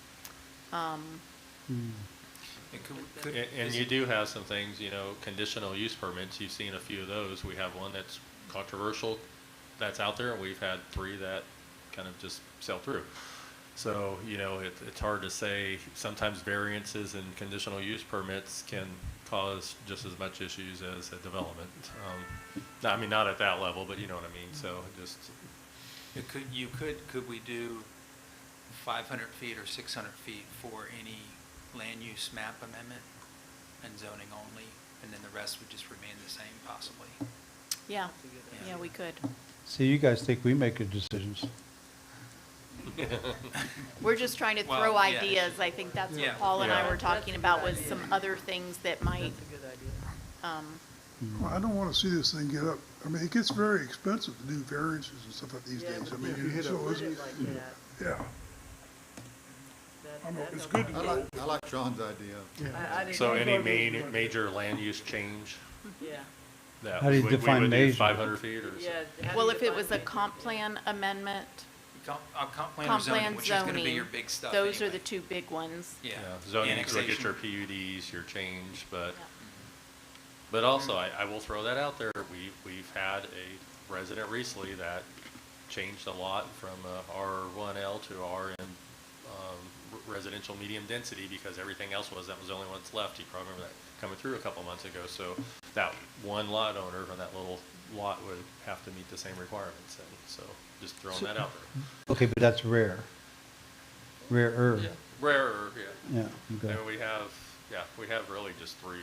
And you do have some things, conditional use permits. You've seen a few of those. We have one that's controversial that's out there, and we've had 3 that kind of just sell through. So, it's hard to say. Sometimes variances and conditional use permits can cause just as much issues as a development. I mean, not at that level, but you know what I mean. So just. Could we do 500 feet or 600 feet for any land use map amendment and zoning only, and then the rest would just remain the same possibly? Yeah, we could. See, you guys think we make good decisions. We're just trying to throw ideas. I think that's what Paul and I were talking about, was some other things that might. Well, I don't want to see this thing get up. I mean, it gets very expensive to do variances and stuff like these days. I mean, yeah. I know, it's good to know. I like John's idea. So any major land use change? Yeah. That How do you we define would do major? 500 feet or? Well, if it was a comp plan amendment, Comp plan or comp zoning, plan which is going to be zoning, your big stuff those are anyway. the 2 big ones. Yeah. Zoning, look Annexation. at your PUDs, your change, but also I will throw that out there. We've had a resident recently that changed a lot from R1L to RN residential medium density because everything else that was the only one that's left. You probably remember that coming through a couple months ago. So that one lot owner from that little lot would have to meet the same requirements. And so just throwing that out there. Okay, but that's rare. Rarer. Yeah. Rarer, yeah. Yeah, okay. And we have really just 3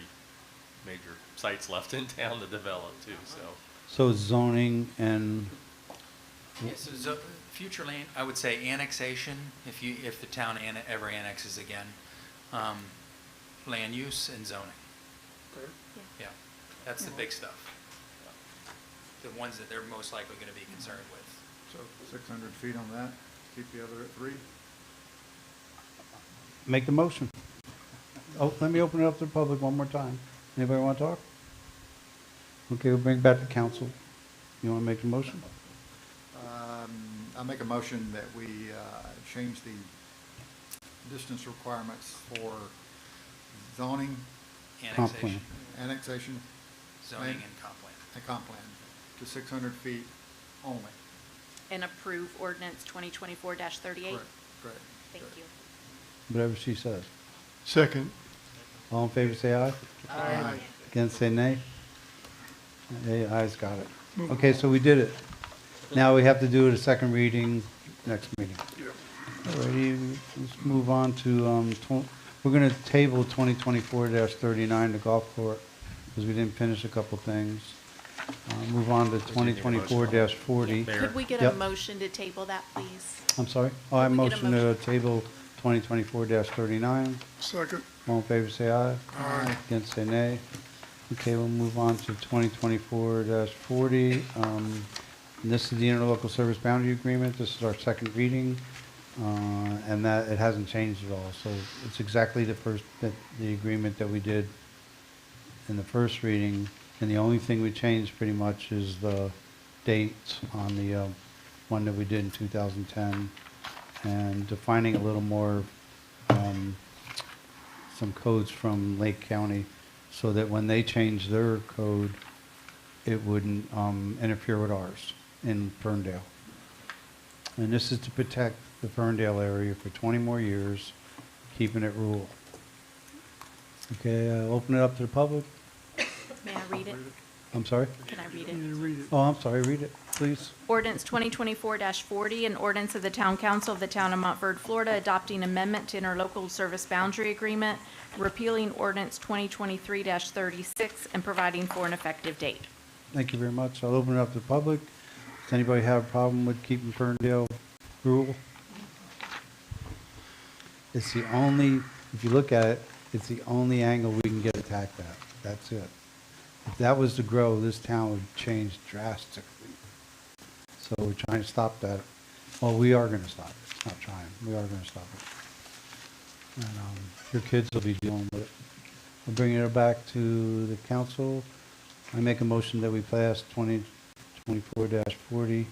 major sites left in town to develop too, so. So zoning and, Yes, so future land, I would say annexation, if the town ever annexes again, land use and zoning. Yeah, that's the big stuff. The ones that they're most likely going to be concerned with. So 600 feet on that, keep the other at 3? make the motion. Oh, let me open it up to the public one more time. Anybody want to talk? Okay, we'll bring it back to council. You want to make the motion? I make a motion that we change the distance requirements for zoning, Comp plan. annexation, Zoning and comp plan. and comp plan to 600 feet only. And approve ordinance 2024-38? Correct. Thank you. Whatever she says. Second. All in favor, say aye. Aye. Against, say nay. Ayes got it. Okay, so we did it. Now we have to do it a second reading next meeting. Alrighty, let's move on to, we're gonna table 2024-39, the golf court, because we didn't finish a couple things. Move on to 2024-40. Could we get a motion to table that, please? I'm sorry? Oh, I Could we get a motion to table 2024-39. Second. All in favor, say aye. Aye. Against, say nay. Okay, we'll move on to 2024-40. And this is the interlocal service boundary agreement. This is our second reading, and that it hasn't changed at all. So it's exactly the agreement that we did in the first reading, and the only thing we changed pretty much is the dates on the one that we did in 2010, and defining a little more some codes from Lake County, so that when they change their code, it wouldn't interfere with ours in Ferndale. And this is to protect the Ferndale area for 20 more years, keeping it rural. Okay, open it up to the public. May I read it? I'm sorry? Can I read it? Oh, I'm sorry, read it, please. Ordinance 2024-40, an ordinance of the Town Council of the Town of Montverde, Florida, adopting amendment to interlocal service boundary agreement, repealing ordinance 2023-36, and providing for an effective date. Thank you very much. I'll open it up to the public. Does anybody have a problem with keeping Ferndale rural? It's the only, if you look at it, it's the only angle we can get attacked at. That's it. If that was to grow, this town would change drastically. So we're trying to stop that. Well, we are going to stop it. It's not trying. We are going to stop it. And your kids will be dealing with it. We'll bring it back to the council. I make a motion that we pass 2024-40.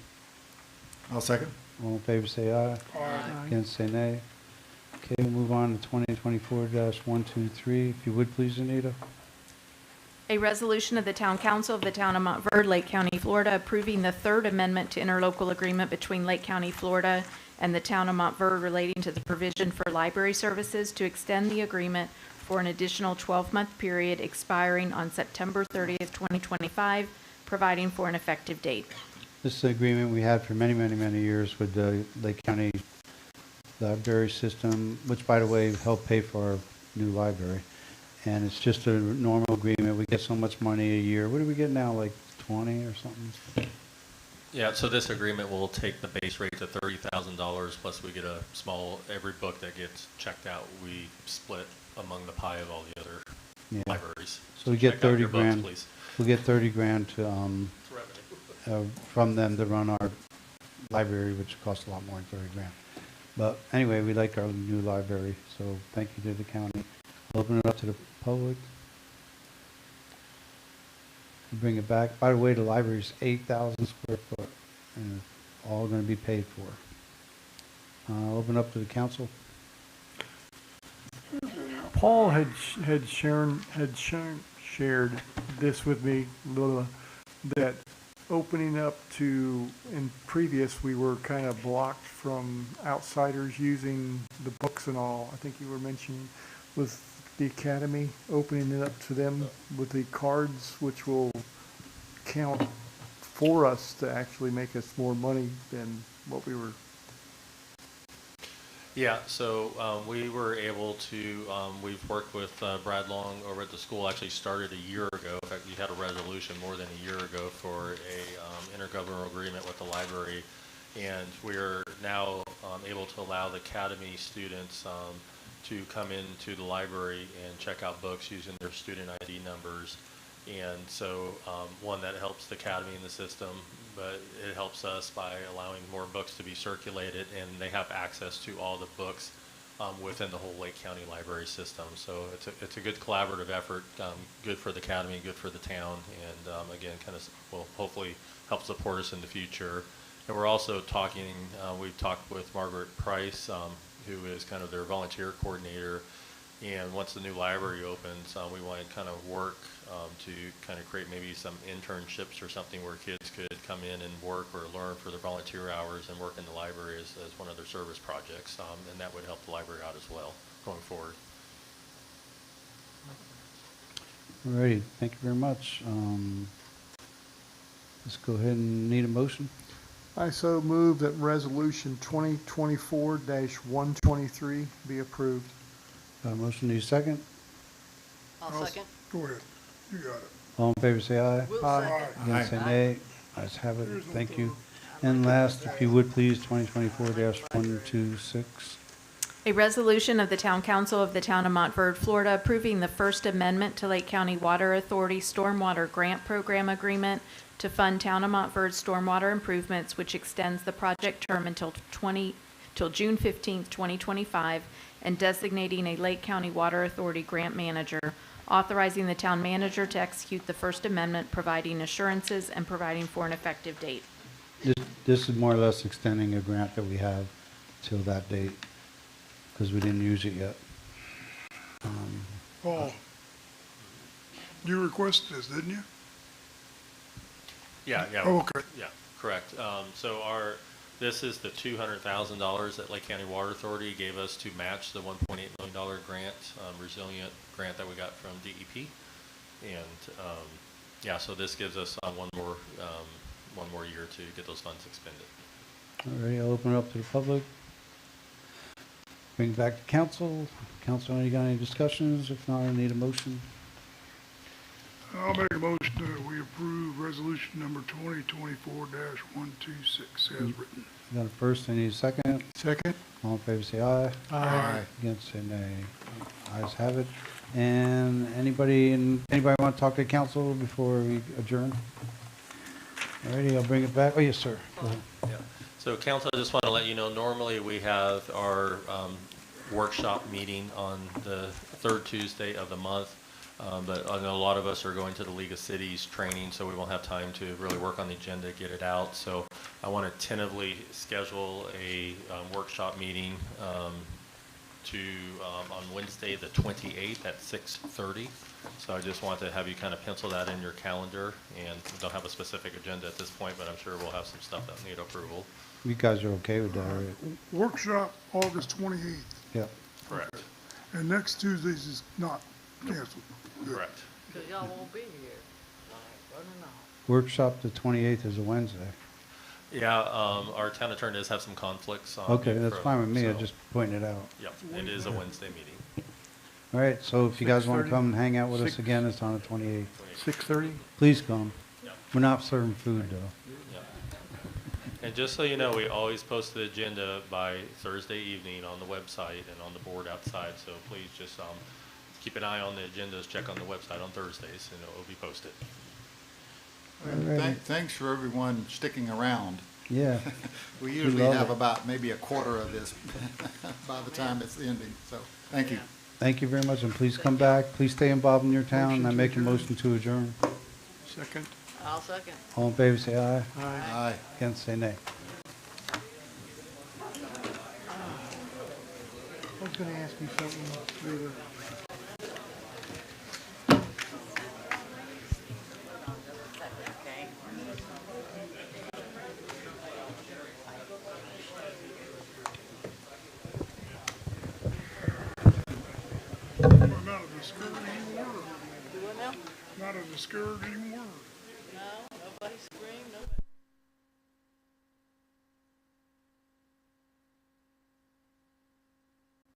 I'll second. All in favor, say aye. Aye. Against, say nay. Okay, we'll move on to 2024-123. If you would, please, Anita. A resolution of the Town Council of the Town of Montverde, Lake County, Florida, approving the third amendment to interlocal agreement between Lake County, Florida and the Town of Montverde relating to the provision for library services to extend the agreement for an additional 12-month period expiring on September 30th, 2025, providing for an effective date. This is an agreement we had for many, many, many years with the Lake County library system, which, by the way, helped pay for our new library. And it's just a normal agreement. We get so much money a year. What do we get now, like 20 or something? Yeah, so this agreement will take the base rate to $30,000, plus we get a small, every book that gets checked out, we split among the pie of all the other libraries. So we get check out 30 your books, grand. please. We get 30 grand to, from them to run our library, which costs a lot more than 30 grand. But anyway, we like our new library, so thank you to the county. Open it up to the public. Bring it back. By the way, the library is 8,000 square foot, and it's all going to be paid for. Open up to the council. Paul had shared this with me, Lila, that opening up to, in previous, we were kind of blocked from outsiders using the books and all. I think you were mentioning with the academy, opening it up to them with the cards, which will count for us to actually make us more money than what we were. Yeah, so we were able to, we've worked with Brad Long over at the school, actually started a year ago. In fact, we had a resolution more than a year ago for a intergovernmental agreement with the library. And we're now able to allow the academy students to come into the library and check out books using their student ID numbers. And so, one, that helps the academy in the system, but it helps us by allowing more books to be circulated, and they have access to all the books within the whole Lake County library system. So it's a good collaborative effort, good for the academy, good for the town, and again, kind of will hopefully help support us in the future. And we're also talking, we've talked with Margaret Price, who is kind of their volunteer coordinator. And once the new library opens, we want to kind of work to kind of create maybe some internships or something where kids could come in and work or learn for their volunteer hours and work in the library as one of their service projects. And that would help the library out as well going forward. All righty, thank you very much. Let's go ahead and need a motion. I so move that resolution 2024-123 be approved. Motion, need a second? I'll second. Go ahead, you got it. All in favor, say aye. Will Aye. second. Against, say Aye. nay. Ayes have it, There's no thank you. vote. And last, if you would please, 2024-126. A resolution of the Town Council of the Town of Montverde, Florida, approving the First Amendment to Lake County Water Authority Stormwater Grant Program Agreement to fund Town of Montverde stormwater improvements, which extends the project term until June 15th, 2025, and designating a Lake County Water Authority grant manager, authorizing the town manager to execute the First Amendment, providing assurances, and providing for an effective date. This is more or less extending a grant that we have till that date, because we didn't use it yet. Paul, you requested this, didn't you? Yeah, yeah. Oh, okay. Yeah, correct. So this is the $200,000 that Lake County Water Authority gave us to match the $1.8 million grant, resilient grant that we got from DEP. And yeah, so this gives us one more year to get those funds expended. All right, I'll open it up to the public. Bring it back to council. Council, you got any discussions? If not, I need a motion. I'll make a motion that we approve resolution number 2024-126 as written. You got a first, I need a second. Second. All in favor, say aye. Aye. Against, say nay. Ayes have it. And anybody want to talk to council before we adjourn? All righty, I'll bring it back. Oh, yes, sir. Go ahead. Yeah. So council, I just want to let you know, normally we have our workshop meeting on the third Tuesday of the month. But I know a lot of us are going to the League of Cities training, so we won't have time to really work on the agenda, get it out. So I want to tentatively schedule a workshop meeting on Wednesday the 28th at 6:30. So I just want to have you kind of pencil that in your calendar, and we don't have a specific agenda at this point, but I'm sure we'll have some stuff that need approval. You guys are okay with that, right? Workshop August 28th. Yep. Correct. And next Tuesdays is not canceled. Good. Correct. Because y'all won't be here. Running off. Workshop the 28th is a Wednesday. Yeah, our town attorney does have some conflicts. Okay, that's for- fine with me. so- I'm just pointing it out. Yep, it is a Wednesday meeting. All right, so if you guys want to 6:30? come and hang out with us again, it's on the 28th. 6:30? Please come. Yep. We're not serving food, though. Yep. And just so you know, we always post the agenda by Thursday evening on the website and on the board outside. So please just keep an eye on the agendas, check on the website on Thursdays, and it will be posted. Thanks for everyone sticking around. Yeah. We usually love have it. about maybe a quarter of this by the time it's ending, so thank you. Thank you very much, and please come back. Please stay involved in your town, and I make a motion to adjourn. Second. I'll second. All in favor, say aye. Aye. Against, say nay. I was going to ask you something later. Not a discouraging word. Do it now? Not a discouraging word. No?